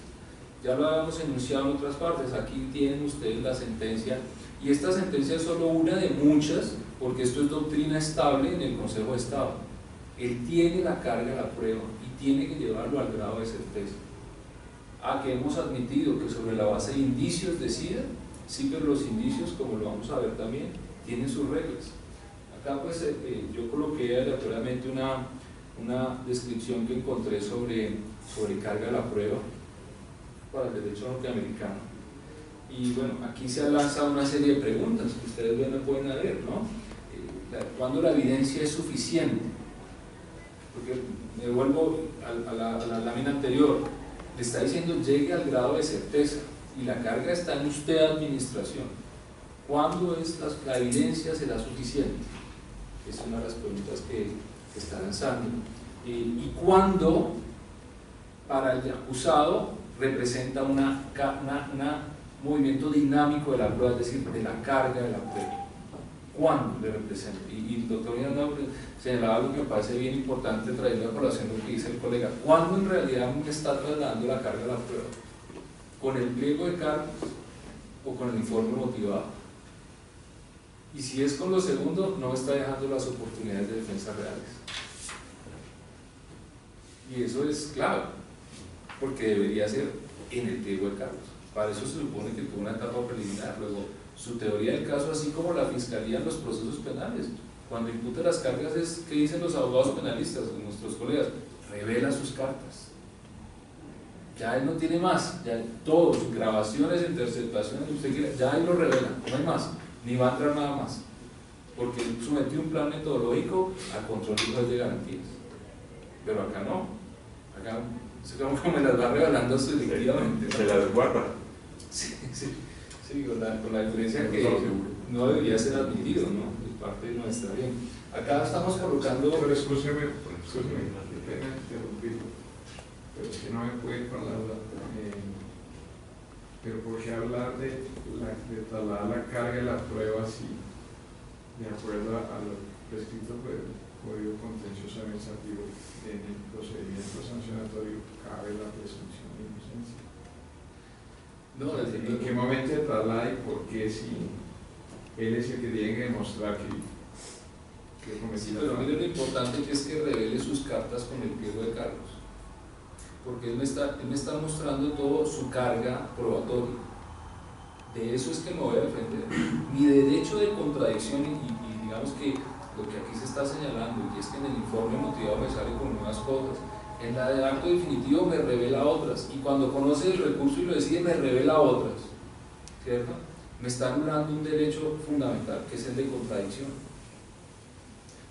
B: Ya lo habíamos enunciado en otras partes, aquí tienen ustedes la sentencia, y esta sentencia es solo una de muchas, porque esto es doctrina estable en el Consejo de Estado. Él tiene la carga de la prueba y tiene que llevarlo al grado de certeza. Que hemos admitido que sobre la base de indicios decida, sí, pero los indicios, como lo vamos a ver también, tienen sus reglas. Acá pues yo coloqué aleatoriamente una descripción que encontré sobre carga de la prueba para el derecho norteamericano. Y bueno, aquí se ha lanzado una serie de preguntas que ustedes bien me pueden ver, ¿no? ¿Cuándo la evidencia es suficiente? Porque me vuelvo a la lámina anterior, le está diciendo llegue al grado de certeza y la carga está en usted, administración. ¿Cuándo la evidencia será suficiente? Es una de las preguntas que está lanzando. ¿Y cuándo para el acusado representa un movimiento dinámico de la prueba, es decir, de la carga de la prueba? ¿Cuándo le representa? Y el doctor Miranda señalaba algo que me parece bien importante traerle a colación lo que dice el colega: ¿cuándo en realidad me está trasladando la carga de la prueba? ¿Con el pliego de cargos o con el informe motivado? Y si es con lo segundo, no está dejando las oportunidades de defensa reales. Y eso es clave, porque debería ser en el pliego de cargos. Para eso se supone que tuvo una etapa preliminar. Luego, su teoría del caso, así como la fiscalía en los procesos penales, cuando imputa las cargas, es ¿qué dicen los abogados penalistas, nuestros colegas? Revela sus cartas. Ya él no tiene más, ya todos, grabaciones, interceptaciones, usted quiera, ya él lo revela, no hay más, ni va a entrar nada más, porque él sometió un plan metodológico a control de juez de garantías. Pero acá no, acá como me las va revelando selectivamente.
C: Se las guarda.
B: Sí, con la diferencia que no debería ser admitido, ¿no? De parte de nuestra bien. Acá estamos colocando.
F: Pero escúcheme, qué pena interrumpirlo, pero es que no me puede palabra. Pero ¿por qué hablar de trasladar la carga de la prueba si, de acuerdo a lo prescrito por el Código Contencioso Administrativo, en el procedimiento sancionatorio cabe la presunción de inocencia?
B: No,
F: ¿En qué momento se traslada y por qué si él es el que tiene que demostrar que cometió?
B: Sí, pero mire lo importante que es que revele sus cartas con el pliego de cargos, porque él me está mostrando todo su carga probatoria. De eso es que me voy a defender. Mi derecho de contradicción, y digamos que lo que aquí se está señalando, y es que en el informe motivado me sale con nuevas cosas, en la del acto definitivo me revela otras, y cuando conoce el recurso y lo decide me revela otras, ¿cierto? Me está anulando un derecho fundamental, que es el de contradicción.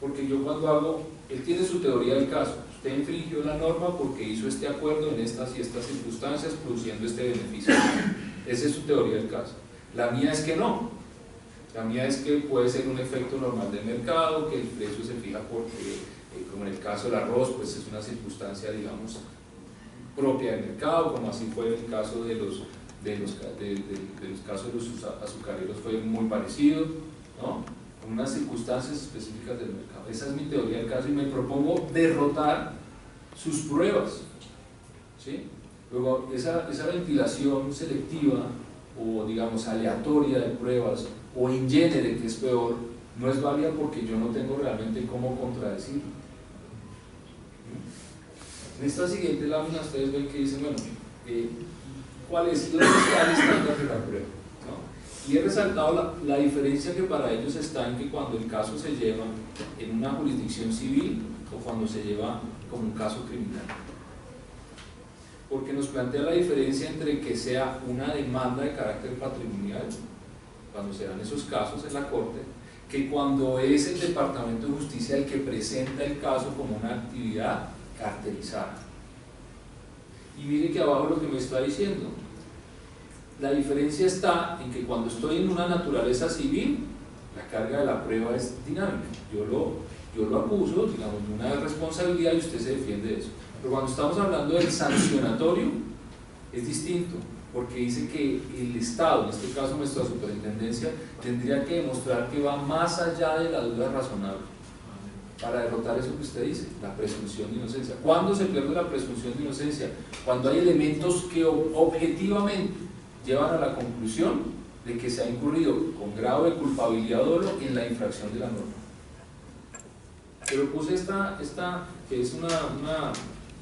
B: Porque yo cuando hago, él tiene su teoría del caso, usted infringió la norma porque hizo este acuerdo en estas y estas circunstancias, produciendo este beneficio. Esa es su teoría del caso. La mía es que no. La mía es que puede ser un efecto normal del mercado, que el precio se fija porque, como en el caso del arroz, pues es una circunstancia, digamos, propia del mercado, como así fue el caso de los casos de los azucareros, fue muy parecido, ¿no? Unas circunstancias específicas del mercado. Esa es mi teoría del caso y me propongo derrotar sus pruebas, ¿sí? Luego, esa ventilación selectiva o, digamos, aleatoria de pruebas o in genere, que es peor, no es válida porque yo no tengo realmente cómo contradecirlo. En esta siguiente lámina ustedes ven que dicen, bueno, ¿cuál es el estándar de la prueba? ¿No? Y he resaltado la diferencia que para ellos está en que cuando el caso se lleva en una jurisdicción civil o cuando se lleva como un caso criminal. Porque nos plantea la diferencia entre que sea una demanda de carácter patrimonial, cuando se dan esos casos en la Corte, que cuando es el Departamento de Justicia el que presenta el caso como una actividad cartelizada. Y mire que abajo lo que me está diciendo, la diferencia está en que cuando estoy en una naturaleza civil, la carga de la prueba es dinámica. Yo lo acuso, digamos, de una responsabilidad y usted se defiende de eso. Pero cuando estamos hablando del sancionatorio, es distinto, porque dice que el Estado, en este caso nuestra superintendencia, tendría que demostrar que va más allá de la duda razonable para derrotar eso que usted dice, la presunción de inocencia. ¿Cuándo se pierde la presunción de inocencia? Cuando hay elementos que objetivamente llevan a la conclusión de que se ha incurrido con grado de culpabilidad o dolo en la infracción de la norma. Pero puse esta que es un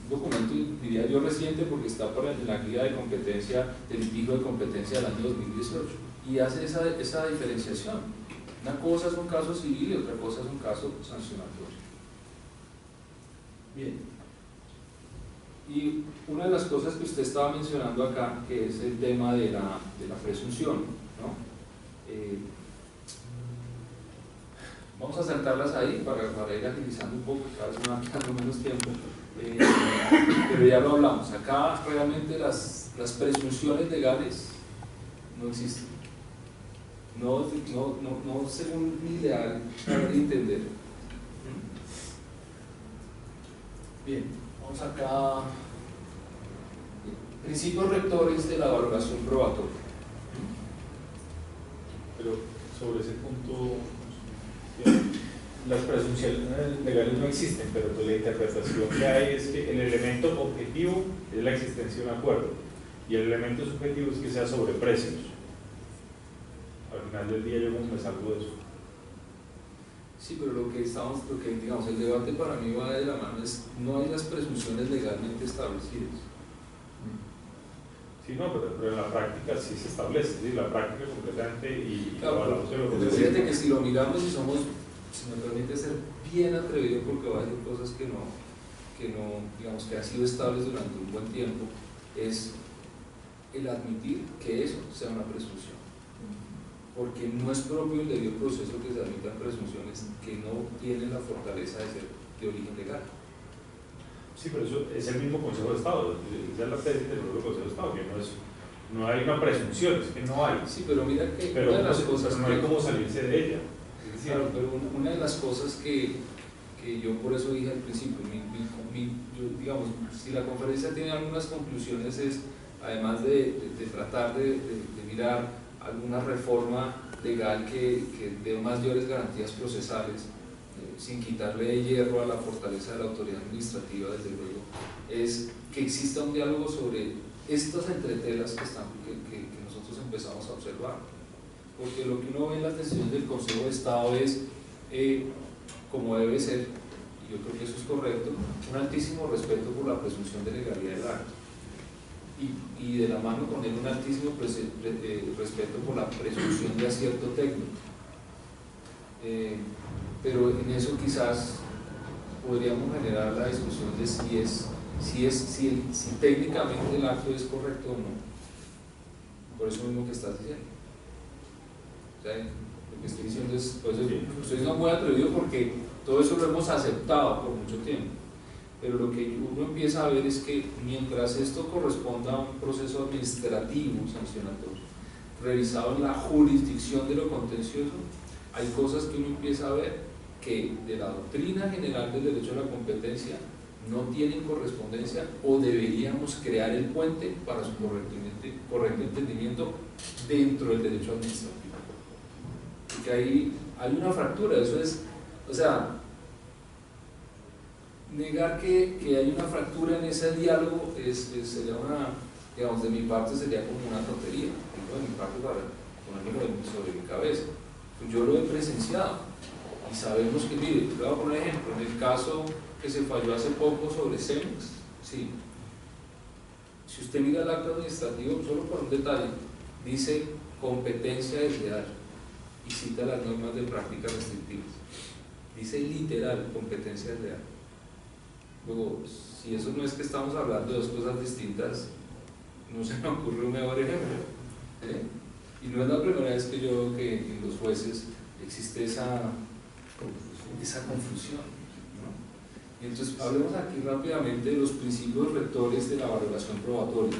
B: documento, diría yo, reciente, porque está en la guía de competencia, del litigio de competencia del año 2018, y hace esa diferenciación. Una cosa es un caso civil y otra cosa es un caso sancionatorio. Bien. Y una de las cosas que usted estaba mencionando acá, que es el tema de la presunción, ¿no? Vamos a saltarlas ahí para ir agilizando un poco, cada vez me va quedando menos tiempo. Pero ya lo hablamos, acá realmente las presunciones legales no existen. No según mi ideal para entender. Bien, vamos acá. Principios rectores de la valoración probatoria.
E: Pero sobre ese punto, las presunciones legales no existen, pero pues la interpretación que hay es que el elemento objetivo es la existencia de un acuerdo y el elemento subjetivo es que sea sobre precios. Al final del día yo como me salgo de eso.
B: Sí, pero digamos, el debate para mí va de la mano, no hay las presunciones legalmente establecidas.
E: Sí, no, pero en la práctica sí se establece, ¿sí? La práctica completamente y
B: claro, pero fíjate que si lo miramos y somos, si me permite ser bien atrevido, porque va a decir cosas que no, digamos, que han sido estables durante un buen tiempo, es el admitir que eso sea una presunción. Porque no es propio el debido proceso que se admitan presunciones que no tienen la fortaleza de ser de origen legal.
E: Sí, pero eso es el mismo Consejo de Estado, esa es la tesis del propio Consejo de Estado, que no hay una presunción, es que no hay.
B: Sí, pero mira que
E: pero
B: una de las cosas
E: no hay cómo salirse de ella.
B: Claro, pero una de las cosas que yo por eso dije al principio, digamos, si la conferencia tiene algunas conclusiones es, además de tratar de mirar alguna reforma legal que dé mayores garantías procesales, sin quitarle de hierro a la fortaleza de la autoridad administrativa, desde luego, es que exista un diálogo sobre estas entretelas que nosotros empezamos a observar. Porque lo que uno ve en las decisiones del Consejo de Estado es, como debe ser, y yo creo que eso es correcto, un altísimo respeto por la presunción de legalidad del acto. Y de la mano con él un altísimo respeto por la presunción de acierto técnico. Pero en eso quizás podríamos generar la discusión de si técnicamente el acto es correcto o no. Por eso mismo que estás diciendo. O sea, lo que estoy diciendo es, pues, estoy siendo muy atrevido porque todo eso lo hemos aceptado por mucho tiempo. Pero lo que uno empieza a ver es que mientras esto corresponda a un proceso administrativo sancionatorio, revisado en la jurisdicción de lo contencioso, hay cosas que uno empieza a ver que de la doctrina general del derecho a la competencia no tienen correspondencia o deberíamos crear el puente para su correcto entendimiento dentro del derecho administrativo. Porque ahí hay una fractura, eso es, o sea, negar que hay una fractura en ese diálogo sería una, digamos, de mi parte sería como una tontería, de mi parte para ponerlo sobre mi cabeza. Pues yo lo he presenciado. Y sabemos que, mire, le voy a poner un ejemplo, en el caso que se falló hace poco sobre Cemex, sí. Si usted mira el acto administrativo, solo por un detalle, dice competencia desleal y cita las normas de prácticas restrictivas. Dice literal competencia desleal. Luego, si eso no es que estamos hablando de dos cosas distintas, no se me ocurre un mejor ejemplo. Y no es la primera vez que yo veo que en los jueces existe esa confusión, ¿no? Y entonces hablemos aquí rápidamente de los principios rectores de la valoración probatoria.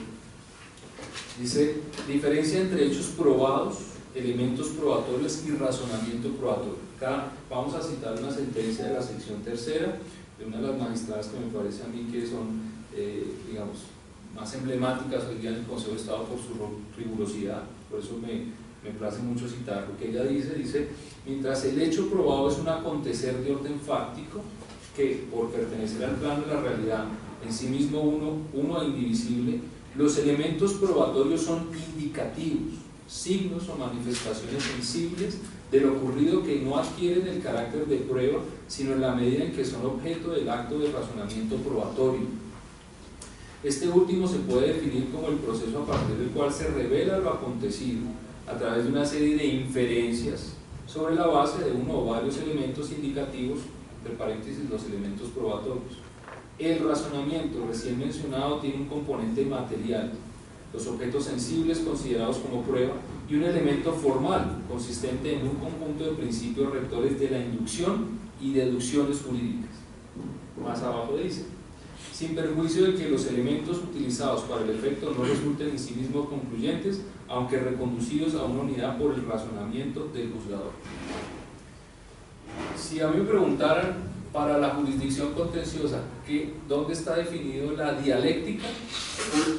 B: Dice, diferencia entre hechos probados, elementos probatorios y razonamiento probatorio. Acá vamos a citar una sentencia de la sección tercera de una de las magistradas que me parece a mí que son, digamos, más emblemáticas hoy día en el Consejo de Estado por su rigurosidad. Por eso me place mucho citar lo que ella dice, mientras el hecho probado es un acontecer de orden fáctico que, por pertenecer al plano de la realidad, en sí mismo uno e indivisible, los elementos probatorios son indicativos, signos o manifestaciones sensibles de lo ocurrido que no adquieren el carácter de prueba, sino en la medida en que son objeto del acto de razonamiento probatorio. Este último se puede definir como el proceso a partir del cual se revela lo acontecido a través de una serie de inferencias sobre la base de uno o varios elementos indicativos, entre paréntesis los elementos probatorios. El razonamiento recién mencionado tiene un componente material, los objetos sensibles considerados como prueba, y un elemento formal consistente en un conjunto de principios rectores de la inducción y deducciones jurídicas. Más abajo dice, sin perjuicio de que los elementos utilizados para el efecto no resulten en sí mismos concluyentes, aunque reconducidos a una unidad por el razonamiento del juzgador. Si a mí me preguntaran para la jurisdicción contenciosa, ¿dónde está definido la dialéctica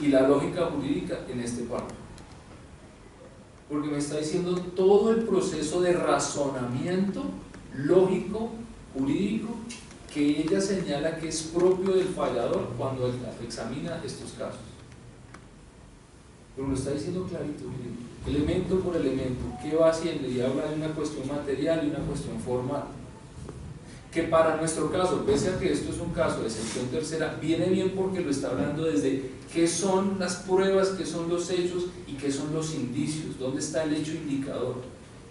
B: y la lógica jurídica en este párrafo? Porque me está diciendo todo el proceso de razonamiento lógico, jurídico, que ella señala que es propio del fallador cuando examina estos casos. Pero lo está diciendo clarito, elemento por elemento, ¿qué va haciendo? Y habla de una cuestión material y una cuestión formal. Que para nuestro caso, pese a que esto es un caso de sección tercera, viene bien porque lo está hablando desde qué son las pruebas, qué son los hechos y qué son los indicios, dónde está el hecho indicador.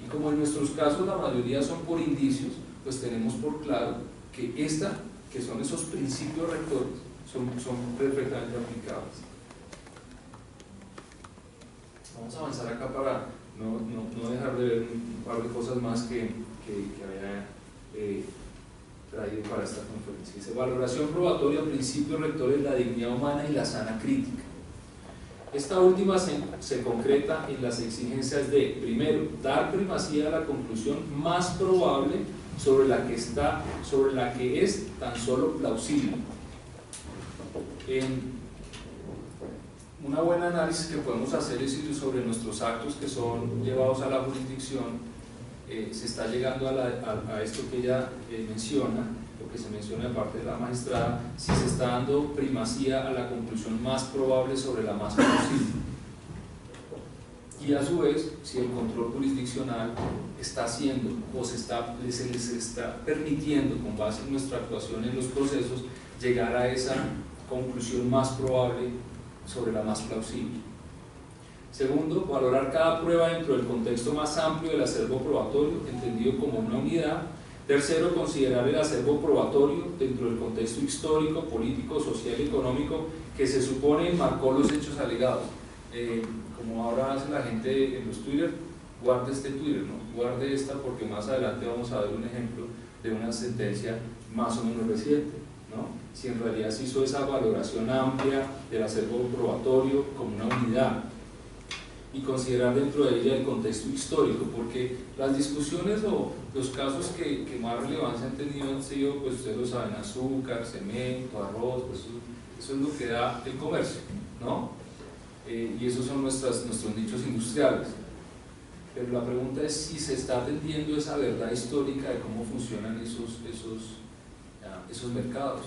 B: Y como en nuestros casos la mayoría son por indicios, pues tenemos por claro que son esos principios rectores, son perfectamente aplicables. Vamos a avanzar acá para no dejar de ver un par de cosas más que había traído para esta conferencia. Dice, valoración probatoria, principios rectores, la dignidad humana y la sana crítica. Esta última se concreta en las exigencias de, primero, dar primacía a la conclusión más probable sobre la que es tan solo plausible. Una buena análisis que podemos hacer es sobre nuestros actos que son llevados a la jurisdicción. Se está llegando a esto que ella menciona, lo que se menciona de parte de la magistrada, si se está dando primacía a la conclusión más probable sobre la más plausible. Y a su vez, si el control jurisdiccional está haciendo o se les está permitiendo, con base en nuestra actuación en los procesos, llegar a esa conclusión más probable sobre la más plausible. Segundo, valorar cada prueba dentro del contexto más amplio del acervo probatorio, entendido como una unidad. Tercero, considerar el acervo probatorio dentro del contexto histórico, político, social y económico que se supone marcó los hechos alegados. Como ahora hace la gente en los Twitter, guarde este Twitter, ¿no? Guarde esta porque más adelante vamos a ver un ejemplo de una sentencia más o menos reciente, ¿no? Si en realidad se hizo esa valoración amplia del acervo probatorio como una unidad, y considerar dentro de ella el contexto histórico, porque las discusiones o los casos que más relevancia han tenido han sido, pues ustedes lo saben, azúcar, cemento, arroz, pues eso es lo que da el comercio, ¿no? Y esos son nuestros nichos industriales. Pero la pregunta es si se está atendiendo esa verdad histórica de cómo funcionan esos mercados.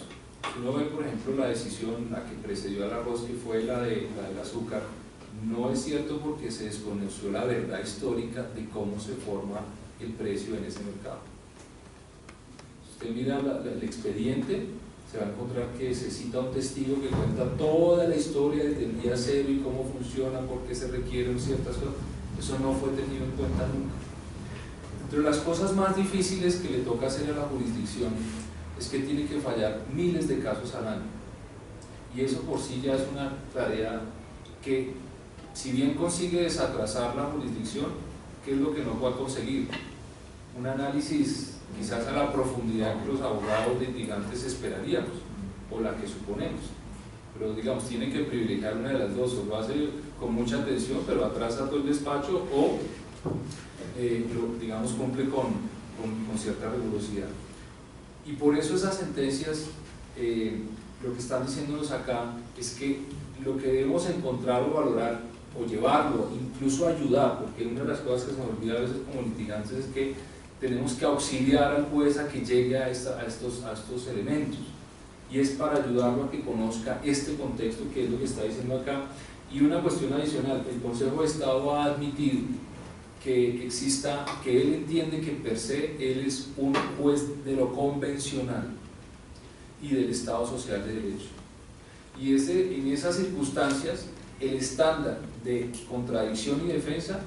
B: Si uno ve, por ejemplo, la decisión, la que precedió al arroz, que fue la del azúcar, no es cierto porque se desconoció la verdad histórica de cómo se forma el precio en ese mercado. usted mira el expediente, se va a encontrar que se cita un testigo que cuenta toda la historia desde el día cero y cómo funciona, por qué se requieren ciertas cosas. Eso no fue tenido en cuenta nunca. Entre las cosas más difíciles que le toca hacer a la jurisdicción es que tiene que fallar miles de casos al año. Y eso por sí ya es una tarea que, si bien consigue desatrasar la jurisdicción, ¿qué es lo que no va a conseguir? Un análisis quizás a la profundidad que los abogados litigantes esperaríamos, o la que suponemos. Pero digamos, tienen que privilegiar una de las dos, o lo hace con mucha atención, pero atrasa todo el despacho, o digamos cumple con cierta rigurosidad. Y por eso esas sentencias, lo que están diciéndonos acá es que lo que debemos encontrar o valorar, o llevarlo, incluso ayudar, porque una de las cosas que se nos olvida a veces como litigantes es que tenemos que auxiliar al juez a que llegue a estos elementos, y es para ayudarlo a que conozca este contexto, que es lo que está diciendo acá. Y una cuestión adicional: el Consejo de Estado ha admitido que él entiende que per se él es un juez de lo convencional y del Estado Social de Derecho, y en esas circunstancias el estándar de contradicción y defensa,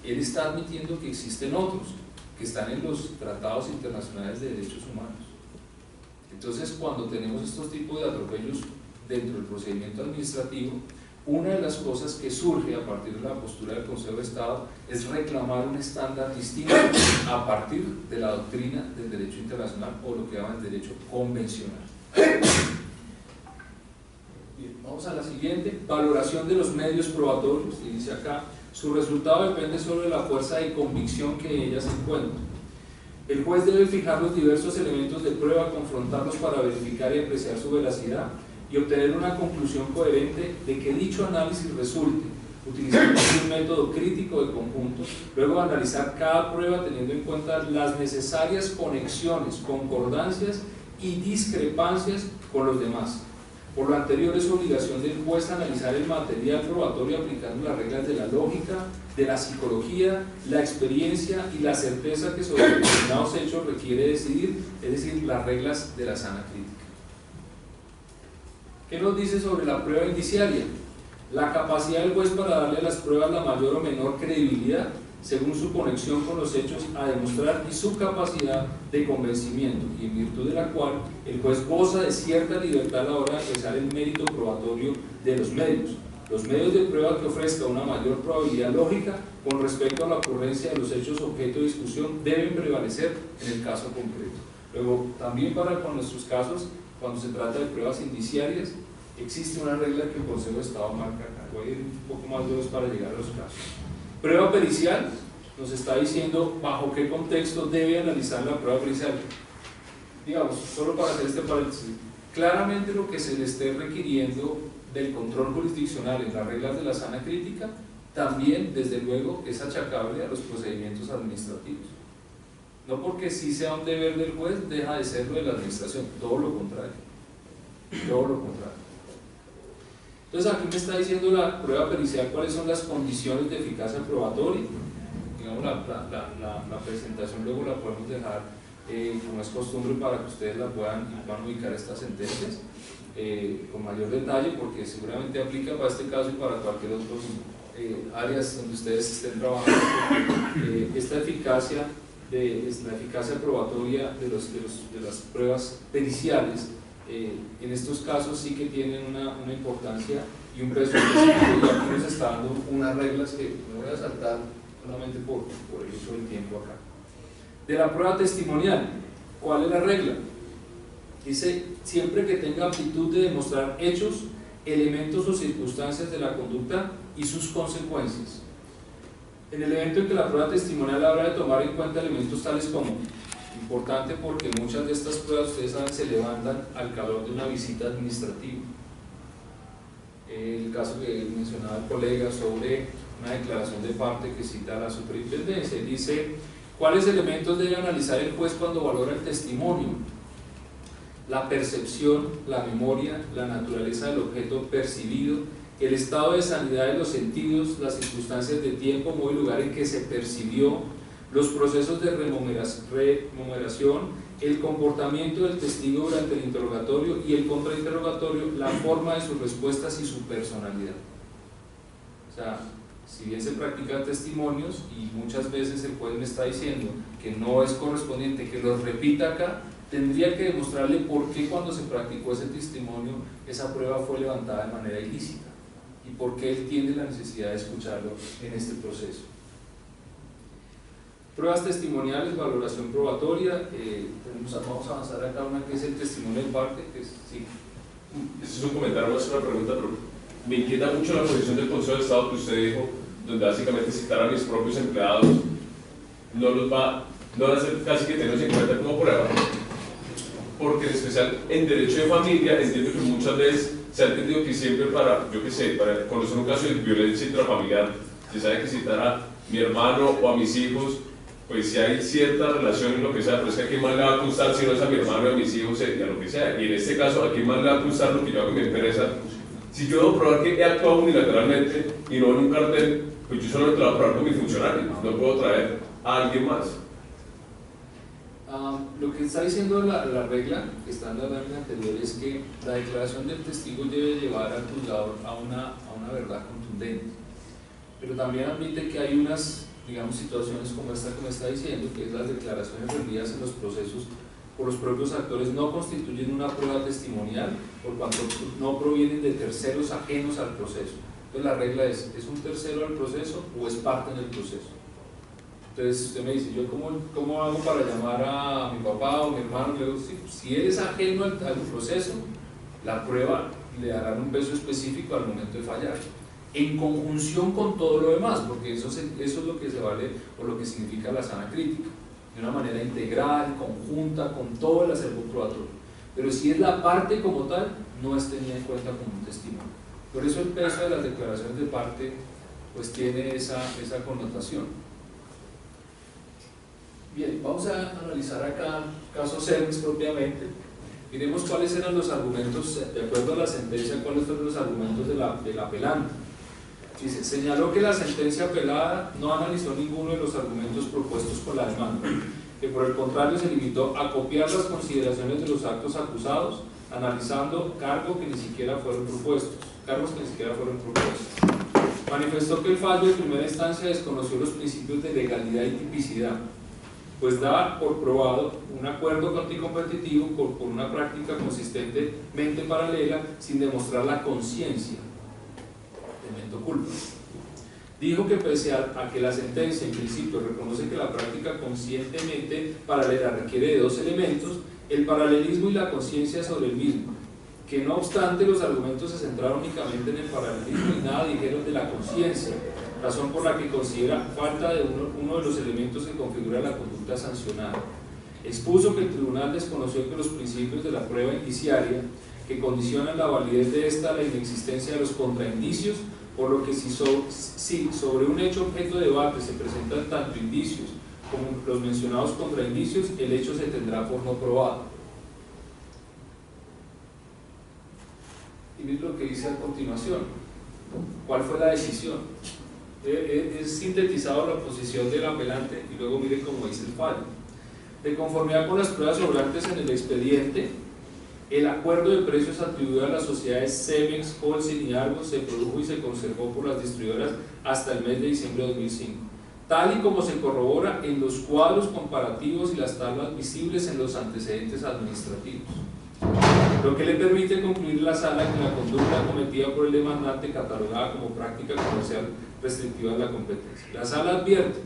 B: él está admitiendo que existen otros que están en los tratados internacionales de derechos humanos. Entonces, cuando tenemos estos tipos de atropellos dentro del procedimiento administrativo, una de las cosas que surge a partir de la postura del Consejo de Estado es reclamar un estándar distinto a partir de la doctrina del derecho internacional, o lo que llaman el derecho convencional. Bien, vamos a la siguiente: valoración de los medios probatorios. Y dice acá: su resultado depende solo de la fuerza de convicción que en ellas se encuentra. El juez debe fijar los diversos elementos de prueba, confrontarlos para verificar y apreciar su veracidad y obtener una conclusión coherente de que dicho análisis resulte, utilizando un método crítico de conjunto, luego analizar cada prueba teniendo en cuenta las necesarias conexiones, concordancias y discrepancias con los demás. Por lo anterior, es obligación del juez analizar el material probatorio aplicando las reglas de la lógica, de la psicología, la experiencia y la certeza que sobre determinados hechos requiere decidir, es decir, las reglas de la sana crítica. ¿Qué nos dice sobre la prueba indiciaria? La capacidad del juez para darle a las pruebas la mayor o menor credibilidad, según su conexión con los hechos a demostrar, y su capacidad de convencimiento, y en virtud de la cual el juez goza de cierta libertad a la hora de apreciar el mérito probatorio de los medios. Los medios de prueba que ofrezca una mayor probabilidad lógica con respecto a la ocurrencia de los hechos objeto de discusión deben prevalecer en el caso concreto. Luego, también con nuestros casos, cuando se trata de pruebas indiciarias, existe una regla que el Consejo de Estado marca acá. Voy a ir un poco más veloz para llegar a los casos. Prueba pericial nos está diciendo bajo qué contexto debe analizar la prueba pericial. Digamos, solo para hacer este paréntesis, claramente lo que se le esté requiriendo del control jurisdiccional en las reglas de la sana crítica, también desde luego es achacable a los procedimientos administrativos. No porque sí sea un deber del juez deja de serlo de la administración, todo lo contrario. Todo lo contrario. Entonces aquí me está diciendo la prueba pericial cuáles son las condiciones de eficacia probatoria. Digamos, la presentación luego la podemos dejar como es costumbre para que ustedes la puedan ubicar estas sentencias con mayor detalle, porque seguramente aplica para este caso y para cualquier otro áreas donde ustedes estén trabajando. Esta eficacia es la eficacia probatoria de las pruebas periciales. En estos casos sí que tienen una importancia y un peso específico, y aquí nos está dando unas reglas que me voy a saltar solamente por el uso del tiempo acá. De la prueba testimonial, ¿cuál es la regla? Dice: siempre que tenga aptitud de demostrar hechos, elementos o circunstancias de la conducta y sus consecuencias. En el evento en que la prueba testimonial habrá de tomar en cuenta elementos tales como, importante porque muchas de estas pruebas, ustedes saben, se levantan al calor de una visita administrativa. El caso que mencionaba el colega sobre una declaración de parte que cita la superintendencia, dice: ¿cuáles elementos debe analizar el juez cuando valora el testimonio? La percepción, la memoria, la naturaleza del objeto percibido, el estado de sanidad de los sentidos, las circunstancias de tiempo, modo y lugar en que se percibió, los procesos de remuneración, el comportamiento del testigo durante el interrogatorio y el contrainterrogatorio, la forma de sus respuestas y su personalidad. O sea, si bien se practican testimonios y muchas veces el juez me está diciendo que no es correspondiente que los repita acá, tendría que demostrarle por qué cuando se practicó ese testimonio esa prueba fue levantada de manera ilícita y por qué él tiene la necesidad de escucharlo en este proceso. Pruebas testimoniales, valoración probatoria, vamos a avanzar acá una que es el testimonio de parte, que es, sí.
D: Este es un comentario, no es una pregunta, pero me inquieta mucho la posición del Consejo de Estado que usted dijo, donde básicamente citar a mis propios empleados no van a ser casi que tenerlos en cuenta como prueba, porque en especial en derecho de familia entiendo que muchas veces se ha entendido que siempre para conocer un caso de violencia intrafamiliar, se sabe que citar a mi hermano o a mis hijos, pues si hay cierta relación en lo que sea, pero es que a quién más le va a constar si no es a mi hermano, a mis hijos y a lo que sea, y en este caso a quién más le va a constar lo que yo hago en mi empresa. Si yo debo probar que he actuado unilateralmente y no en un cartel, pues yo solamente lo voy a probar con mi funcionario, no puedo traer a alguien más.
B: Lo que está diciendo la regla que está en la regla anterior es que la declaración del testigo debe llevar al juzgador a una verdad contundente, pero también admite que hay unas, digamos, situaciones como esta que me está diciendo, que es las declaraciones rendidas en los procesos por los propios actores no constituyen una prueba testimonial por cuanto no provienen de terceros ajenos al proceso. Entonces la regla es un tercero al proceso o es parte del proceso. Entonces usted me dice, ¿yo cómo hago para llamar a mi papá o mi hermano? Le digo, sí, si él es ajeno al proceso, la prueba le darán un peso específico al momento de fallar, en conjunción con todo lo demás, porque eso es lo que se vale o lo que significa la sana crítica, de una manera integral, conjunta, con todo el acervo probatorio. Pero si es la parte como tal, no es tenida en cuenta como un testimonio. Por eso el peso de las declaraciones de parte pues tiene esa connotación. Bien, vamos a analizar acá caso Cernes propiamente. Miremos cuáles eran los argumentos, de acuerdo a la sentencia, cuáles fueron los argumentos del apelante. Dice, señaló que la sentencia apelada no analizó ninguno de los argumentos propuestos por la demanda, que por el contrario se limitó a copiar las consideraciones de los actos acusados, analizando cargos que ni siquiera fueron propuestos. Manifestó que el fallo de primera instancia desconoció los principios de legalidad y tipicidad, pues da por probado un acuerdo anticompetitivo por una práctica consistentemente paralela sin demostrar la conciencia de mento culpa. Dijo que pese a que la sentencia en principio reconoce que la práctica conscientemente paralela requiere de dos elementos, el paralelismo y la conciencia sobre el mismo, que no obstante los argumentos se centraron únicamente en el paralelismo y nada dijeron de la conciencia, razón por la que considera falta de uno de los elementos que configura la conducta sancionada. Expuso que el tribunal desconoció que los principios de la prueba indiciaria que condicionan la validez de esta la inexistencia de los contraindicios, por lo que si sobre un hecho objeto de debate se presentan tanto indicios como los mencionados contraindicios, el hecho se tendrá por no probado. Y miren lo que dice a continuación. ¿Cuál fue la decisión? Es sintetizado la posición del apelante y luego miren cómo dice el fallo. De conformidad con las pruebas sobrantes en el expediente, el acuerdo de precios atribuido a las sociedades Cemex, Holcim y Argos se produjo y se conservó por las distribuidoras hasta el mes de diciembre de 2005, tal y como se corrobora en los cuadros comparativos y las tablas visibles en los antecedentes administrativos, lo que le permite concluir la sala que la conducta cometida por el demandante catalogada como práctica comercial restrictiva de la competencia. La sala advierte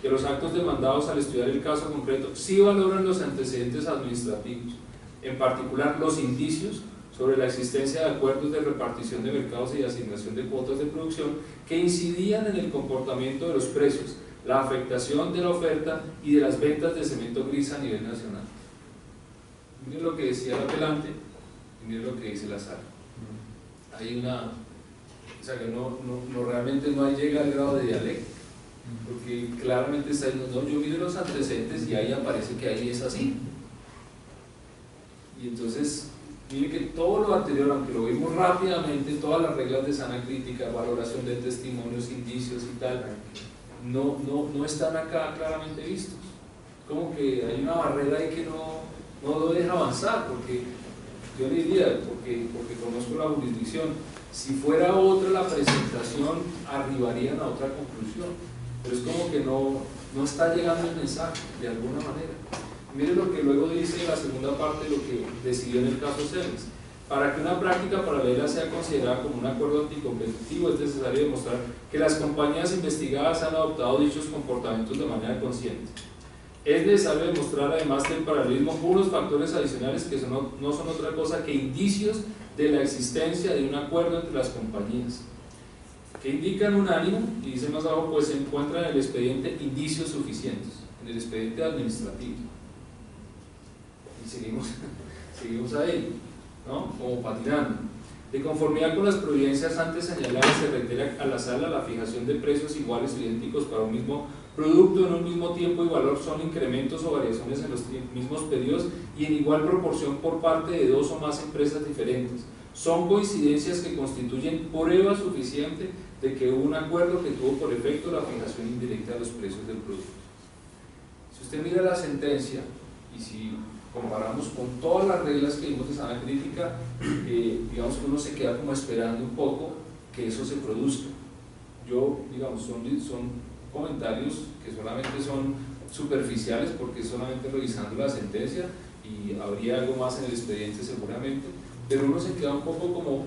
B: que los actos demandados al estudiar el caso concreto sí valoran los antecedentes administrativos, en particular los indicios sobre la existencia de acuerdos de repartición de mercados y de asignación de cuotas de producción que incidían en el comportamiento de los precios, la afectación de la oferta y de las ventas de cemento gris a nivel nacional. Miren lo que decía el apelante y miren lo que dice la sala. Hay una, o sea que realmente no llega al grado de dialéctica, porque claramente está diciendo, no, yo miro los antecedentes y ahí aparece que ahí es así. Y entonces, mire que todo lo anterior, aunque lo vimos rápidamente, todas las reglas de sana crítica, valoración de testimonios, indicios y tal, no están acá claramente vistos. Como que hay una barrera ahí que no lo deja avanzar, porque yo le diría, porque conozco la jurisdicción, si fuera otra la presentación, arribarían a otra conclusión, pero es como que no está llegando el mensaje de alguna manera. Mire lo que luego dice la segunda parte de lo que decidió en el caso Cemex. Para que una práctica paralela sea considerada como un acuerdo anticompetitivo, es necesario demostrar que las compañías investigadas han adoptado dichos comportamientos de manera consciente. Es necesario demostrar además del paralelismo unos factores adicionales que no son otra cosa que indicios de la existencia de un acuerdo entre las compañías, que indican un ánimo, y dice más abajo, pues se encuentran en el expediente indicios suficientes, en el expediente administrativo. Y seguimos ahí, ¿no? Como patinando. De conformidad con las providencias antes señaladas, se reitera a la sala la fijación de precios iguales o idénticos para un mismo producto en un mismo tiempo y valor son incrementos o variaciones en los mismos periodos y en igual proporción por parte de dos o más empresas diferentes. Son coincidencias que constituyen prueba suficiente de que hubo un acuerdo que tuvo por efecto la fijación indirecta de los precios del producto. Si usted mira la sentencia y si comparamos con todas las reglas que vimos de sana crítica, digamos que uno se queda como esperando un poco que eso se produzca. Yo, digamos, son comentarios que solamente son superficiales porque solamente revisando la sentencia y habría algo más en el expediente seguramente, pero uno se queda un poco como,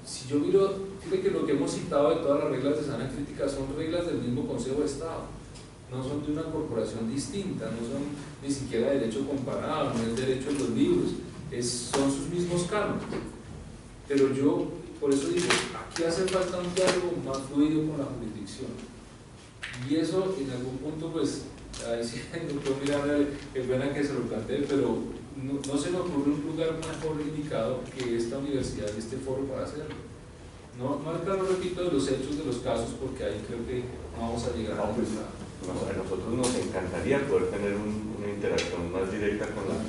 B: si yo miro, fíjate que lo que hemos citado de todas las reglas de sana crítica son reglas del mismo Consejo de Estado, no son de una corporación distinta, no son ni siquiera derecho comparado, no es derecho en los libros, son sus mismos cánones. Pero yo, por eso digo, aquí hace falta un diálogo más fluido con la jurisdicción. Y eso, en algún punto, pues, ahí sí, no puedo mirar, es pena que se lo plantee, pero no se me ocurre un lugar mejor indicado que esta universidad y este foro para hacerlo. No aclaro, repito, de los hechos de los casos, porque ahí creo que no vamos a llegar a ningún lado.
A: A nosotros nos encantaría poder tener una interacción más directa con los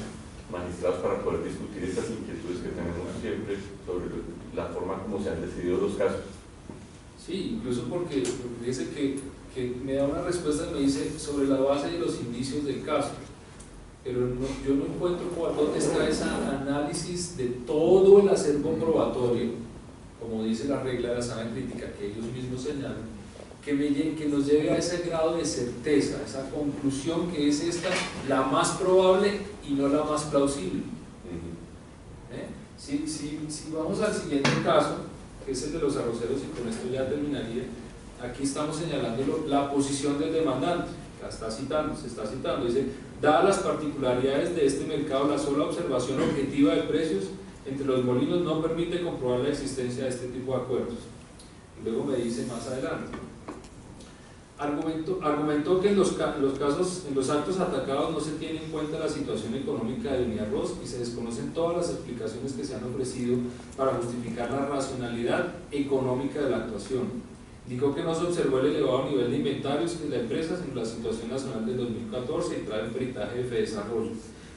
A: magistrados para poder discutir estas inquietudes que tenemos siempre sobre la forma como se han decidido los casos. Sí, incluso porque dice que me da una respuesta y me dice sobre la base de los indicios del caso, pero yo no encuentro dónde está ese análisis de todo el acervo probatorio, como dice la regla de la sana crítica que ellos mismos señalan, que nos lleve a ese grado de certeza, a esa conclusión que es esta la más probable y no la más plausible. Si vamos al siguiente caso, que es el de los arroceros, y con esto ya terminaría, aquí estamos señalando la posición del demandante, que se está citando, dice, dadas las particularidades de este mercado, la sola observación objetiva de precios entre los molinos no permite comprobar la existencia de este tipo de acuerdos. Y luego me dice más adelante, argumentó que en los actos atacados no se tiene en cuenta la situación económica de Uniarroz y se desconocen todas las explicaciones que se han ofrecido para justificar la racionalidad económica de la actuación. Indicó que no se observó el elevado nivel de inventarios de la empresa sino la situación nacional del 2014 y trae el peritaje de Fedesarrollo.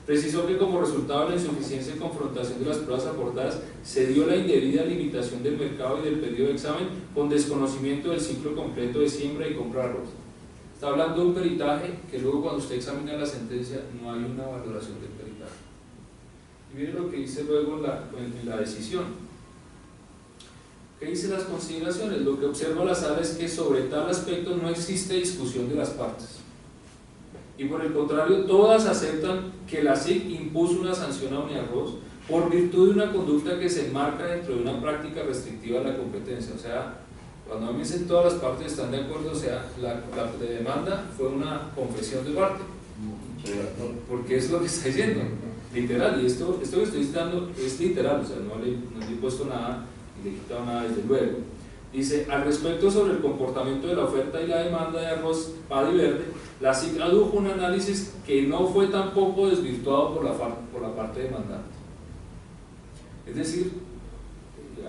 A: Precisó que como resultado de la insuficiencia y confrontación de las pruebas aportadas se dio la indebida limitación del mercado y del pedido de examen con desconocimiento del ciclo completo de siembra y compra de arroz. Está hablando de un peritaje que luego cuando usted examina la sentencia no hay una valoración del peritaje. Y mire lo que dice luego en la decisión. ¿Qué dice las consideraciones? Lo que observa la sala es que sobre tal aspecto no existe discusión de las partes. Y por el contrario, todas aceptan que la SIC impuso una sanción a Uniarroz por virtud de una conducta que se enmarca dentro de una práctica restrictiva de la competencia. O sea, cuando me dicen todas las partes están de acuerdo, o sea, la demanda fue una confesión de parte. Porque es lo que está diciendo, literal, y esto que estoy citando es literal, o sea, no le he puesto nada y le he quitado nada desde luego. Dice, al respecto sobre el comportamiento de la oferta y la demanda de arroz Paddy Verde, la SIC adujo un análisis que no fue tampoco desvirtuado por la parte demandante. Es decir,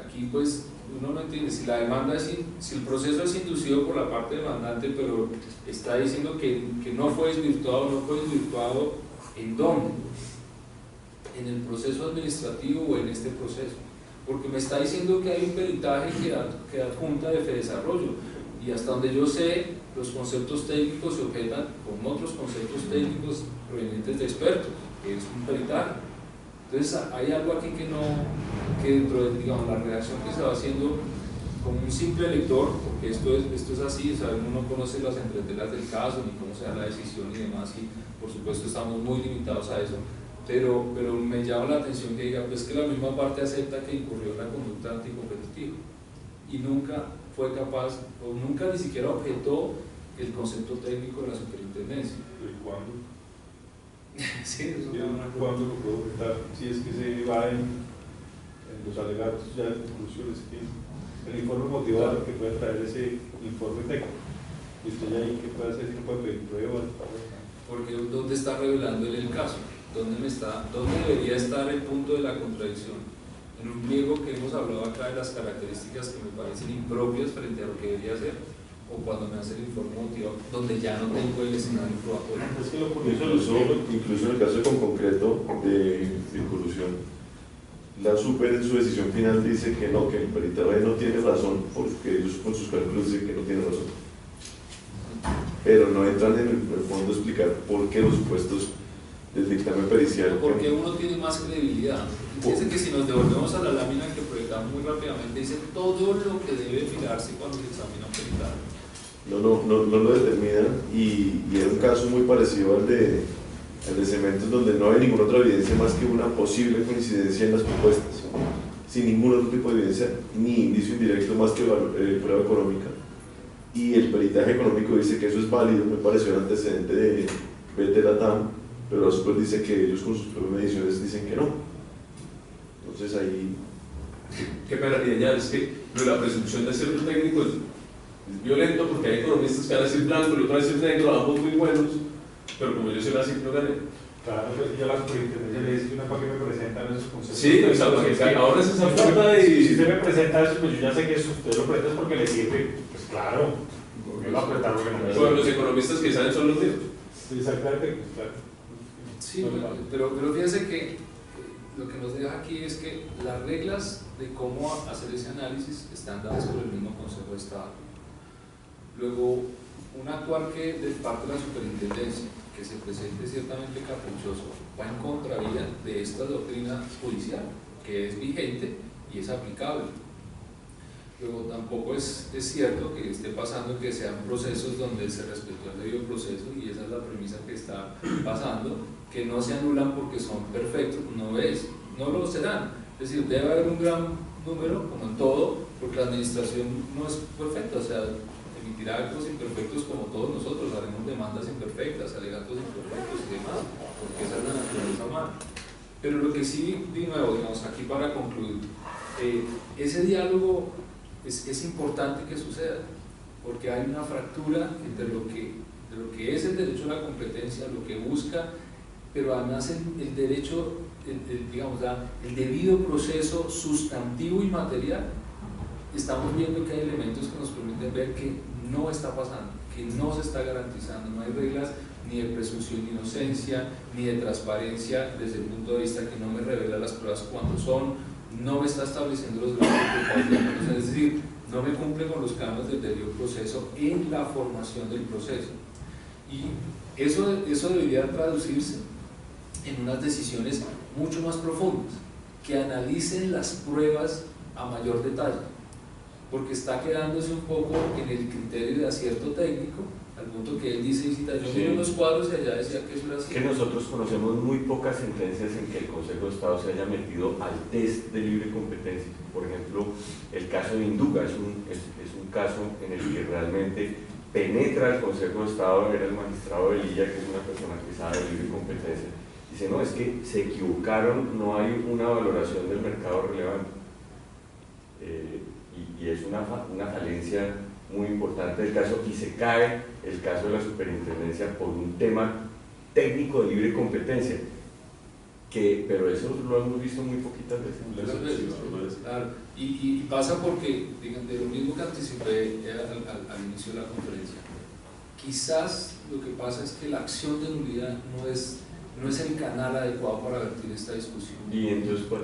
A: aquí pues uno no entiende si la demanda si el proceso es inducido por la parte demandante, pero está diciendo que no fue desvirtuado ¿en dónde? En el proceso administrativo o en este proceso. Porque me está diciendo que hay un peritaje que adjunta de Fedesarrollo
B: Y hasta donde yo sé, los conceptos técnicos se objetan con otros conceptos técnicos provenientes de expertos, que es un peritaje. Entonces hay algo aquí que dentro de, digamos, la redacción que se va haciendo como un simple lector, porque esto es así, o sea, uno no conoce las entretelas del caso, ni cómo se da la decisión y demás, y por supuesto estamos muy limitados a eso, pero me llama la atención que diga, pues que la misma parte acepta que incurrió en la conducta anticompetitiva, y nunca fue capaz, o nunca ni siquiera objetó el concepto técnico de la superintendencia.
E: ¿Y cuándo?
B: Sí, eso es una
E: ¿Cuándo lo puedo objetar? Si es que se va en los alegatos ya de conclusiones, que el informe motivado que puede traer ese informe técnico. Y usted ya ahí que puede hacer, que puede pedir pruebas.
B: Porque ¿dónde está revelando él el caso? ¿Dónde debería estar el punto de la contradicción? En un pliego que hemos hablado acá de las características que me parecen impropias frente a lo que debería ser, o cuando me hace el informe motivado, donde ya no tengo el escenario probatorio.
E: Es que lo curioso,
C: Incluso en el caso concreto de colusión, la super en su decisión final dice que no, que el perito B no tiene razón, porque ellos con sus cálculos dicen que no tiene razón. Pero no entran en el fondo a explicar por qué los supuestos del dictamen pericial.
B: Porque uno tiene más credibilidad. Fíjense que si nos devolvemos a la lámina que proyectamos muy rápidamente, dice todo lo que debe mirarse cuando se examina un peritaje.
C: No lo determinan, y era un caso muy parecido al de Cementos, donde no hay ninguna otra evidencia más que una posible coincidencia en las propuestas, sin ningún otro tipo de evidencia, ni indicio indirecto más que prueba económica. Y el peritaje económico dice que eso es válido, me pareció el antecedente de BT Latam, pero la super dice que ellos con sus propias mediciones dicen que no. Entonces ahí...
D: Qué penalidad ya, es que la presunción de ser un técnico es violento, porque hay economistas que van a decir blanco y otros van a decir negro, ambos muy buenos, pero como yo soy la simple gané.
E: claro, pues ya la superintendencia le dice una para que me presentan esos conceptos.
D: Sí, o sea, porque ahora es esa falta de...
E: Si usted me presenta eso, pues yo ya sé que eso usted lo presenta porque le sirve, pues claro, porque lo va a apretar porque no me
D: Bueno, los economistas que saben son los míos.
E: Exactamente, claro.
B: Sí, pero fíjense que lo que nos deja aquí es que las reglas de cómo hacer ese análisis están dadas por el mismo Consejo de Estado. Luego, un actuar que de parte de la superintendencia, que se presente ciertamente caprichoso, va en contravía de esta doctrina judicial, que es vigente y es aplicable. Luego, tampoco es cierto que esté pasando que sean procesos donde se respetó el debido proceso, y esa es la premisa que está pasando, que no se anulan porque son perfectos, no lo serán. Es decir, debe haber un gran número, como en todo, porque la administración no es perfecta, o sea, emitirá actos imperfectos como todos nosotros, haremos demandas imperfectas, alegatos imperfectos y demás, porque esa es la naturaleza humana. Pero lo que sí, de nuevo, digamos, aquí para concluir, ese diálogo es importante que suceda, porque hay una fractura entre lo que es el derecho a la competencia, lo que busca, pero además el derecho, digamos, el debido proceso sustantivo y material. Estamos viendo que hay elementos que nos permiten ver que no está pasando, que no se está garantizando, no hay reglas ni de presunción de inocencia, ni de transparencia desde el punto de vista que no me revela las pruebas cuando son, no me está estableciendo los grados de culpabilidad, es decir, no me cumple con los cánones del debido proceso en la formación del proceso. Y eso debería traducirse en unas decisiones mucho más profundas, que analicen las pruebas a mayor detalle, porque está quedándose un poco en el criterio de acierto técnico, al punto que él dice, yo miro los cuadros y allá decía que eso era así.
A: Que nosotros conocemos muy pocas sentencias en que el Consejo de Estado se haya metido al test de libre competencia. Por ejemplo, el caso de Induga es un caso en el que realmente penetra el Consejo de Estado, era el magistrado Velilla, que es una persona que sabe de libre competencia. Dice, no, es que se equivocaron, no hay una valoración del mercado relevante. Y es una falencia muy importante del caso, y se cae el caso de la superintendencia por un tema técnico de libre competencia, pero eso lo hemos visto muy poquitas veces.
B: Claro. Y pasa porque, de lo mismo que anticipé al inicio de la conferencia, quizás lo que pasa es que la acción de nulidad no es el canal adecuado para vertir esta discusión.
A: ¿Y entonces cuál?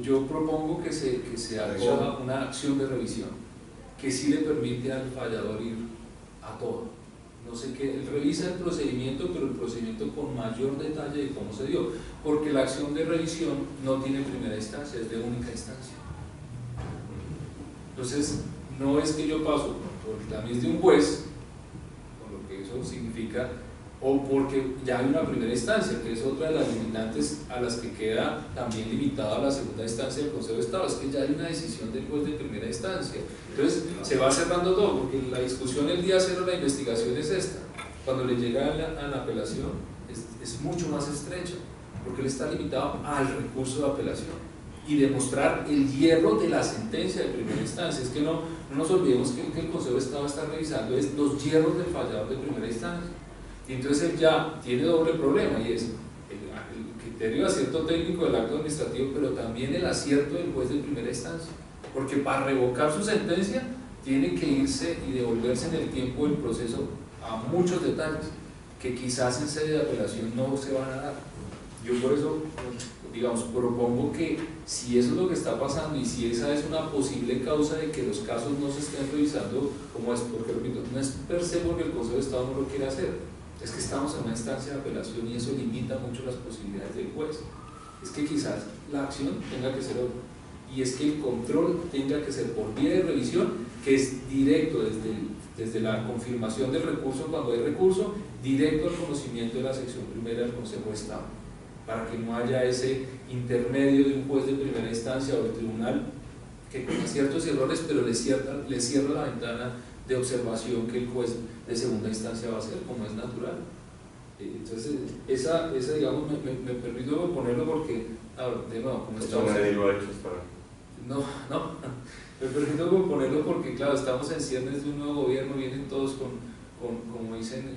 B: Yo propongo que se haga una acción de revisión, que sí le permite al fallador ir a todo. No sé qué, él revisa el procedimiento, pero el procedimiento con mayor detalle de cómo se dio, porque la acción de revisión no tiene primera instancia, es de única instancia. Entonces, no es que yo paso por el tamiz de un juez, con lo que eso significa, o porque ya hay una primera instancia, que es otra de las limitantes a las que queda también limitada la segunda instancia del Consejo de Estado, es que ya hay una decisión del juez de primera instancia. Entonces se va cerrando todo, porque la discusión el día cero de la investigación es esta. Cuando le llega a la apelación es mucho más estrecha, porque él está limitado al recurso de apelación y demostrar el hierro de la sentencia de primera instancia. Es que no nos olvidemos que el Consejo de Estado está revisando los hierros del fallador de primera instancia. Y entonces él ya tiene doble problema, y es el criterio de acierto técnico del acto administrativo, pero también el acierto del juez de primera instancia, porque para revocar su sentencia tiene que irse y devolverse en el tiempo del proceso a muchos detalles que quizás en sede de apelación no se van a dar. Yo por eso, digamos, propongo que si eso es lo que está pasando y si esa es una posible causa de que los casos no se estén revisando como es, porque repito, no es per se porque el Consejo de Estado no lo quiere hacer, es que estamos en una instancia de apelación y eso limita mucho las posibilidades del juez. Es que quizás la acción tenga que ser otra, y es que el control tenga que ser por vía de revisión, que es directo desde la confirmación del recurso, cuando hay recurso, directo al conocimiento de la sección primera del Consejo de Estado, para que no haya ese intermedio de un juez de primera instancia o el tribunal que con ciertos errores, pero le cierra la ventana de observación que el juez de segunda instancia va a hacer, como es natural. Entonces, esa digamos, me permito ponerlo porque, de nuevo, como estamos... me permito ponerlo porque, claro, estamos en ciernes de un nuevo gobierno, vienen todos como dicen,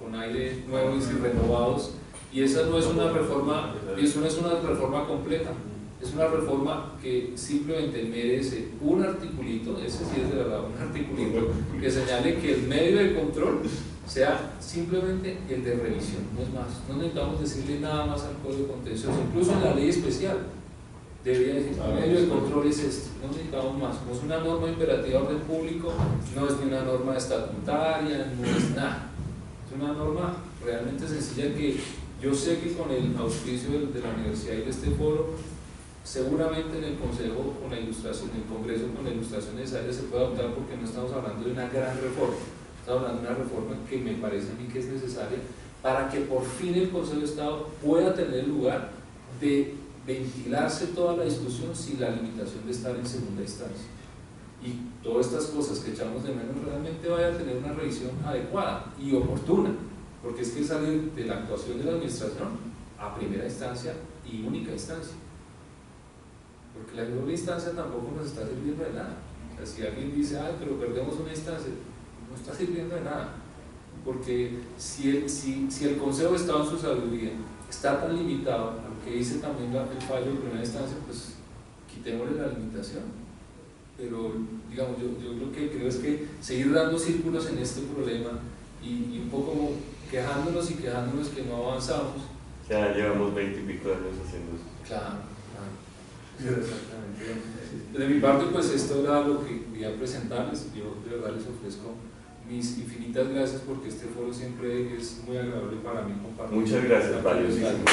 B: con aire nuevos y renovados, y esa no es una reforma, y eso no es una reforma completa. Es una reforma que simplemente merece un articulito, ese sí es de verdad, un articulito que señale que el medio de control sea simplemente el de revisión, no es más. No necesitamos decirle nada más al Código Contencioso, incluso en la ley especial debería decir el medio de control es este, no necesitamos más. No es una norma imperativa de orden público, no es ni una norma estatutaria, no es nada. Es una norma realmente sencilla que yo sé que con el auspicio de la universidad y de este foro, seguramente en el Consejo, con la ilustración, en el Congreso, con la ilustración necesaria se puede adoptar, porque no estamos hablando de una gran reforma, estamos hablando de una reforma que me parece a mí que es necesaria para que por fin el Consejo de Estado pueda tener el lugar de ventilarse toda la discusión sin la limitación de estar en segunda instancia. Y todas estas cosas que echamos de menos realmente vaya a tener una revisión adecuada y oportuna, porque es que salir de la actuación de la administración a primera instancia y única instancia. Porque la doble instancia tampoco nos está sirviendo de nada. O sea, si alguien dice, ay, pero perdemos una instancia, no está sirviendo de nada. Porque si el Consejo de Estado en su sabiduría está tan limitado a lo que dice también el fallo de primera instancia, pues quitémosle la limitación. Pero, digamos, yo lo que creo es que seguir dando círculos en este problema y un poco quejándonos que no avanzamos.
A: Ya llevamos 20 y pico de años haciendo eso.
B: Claro. Exactamente. De mi parte, pues esto era lo que quería presentarles. Yo de verdad les ofrezco mis infinitas gracias, porque este foro siempre es muy agradable para mí compartir.
A: Muchas gracias, valiosísimo.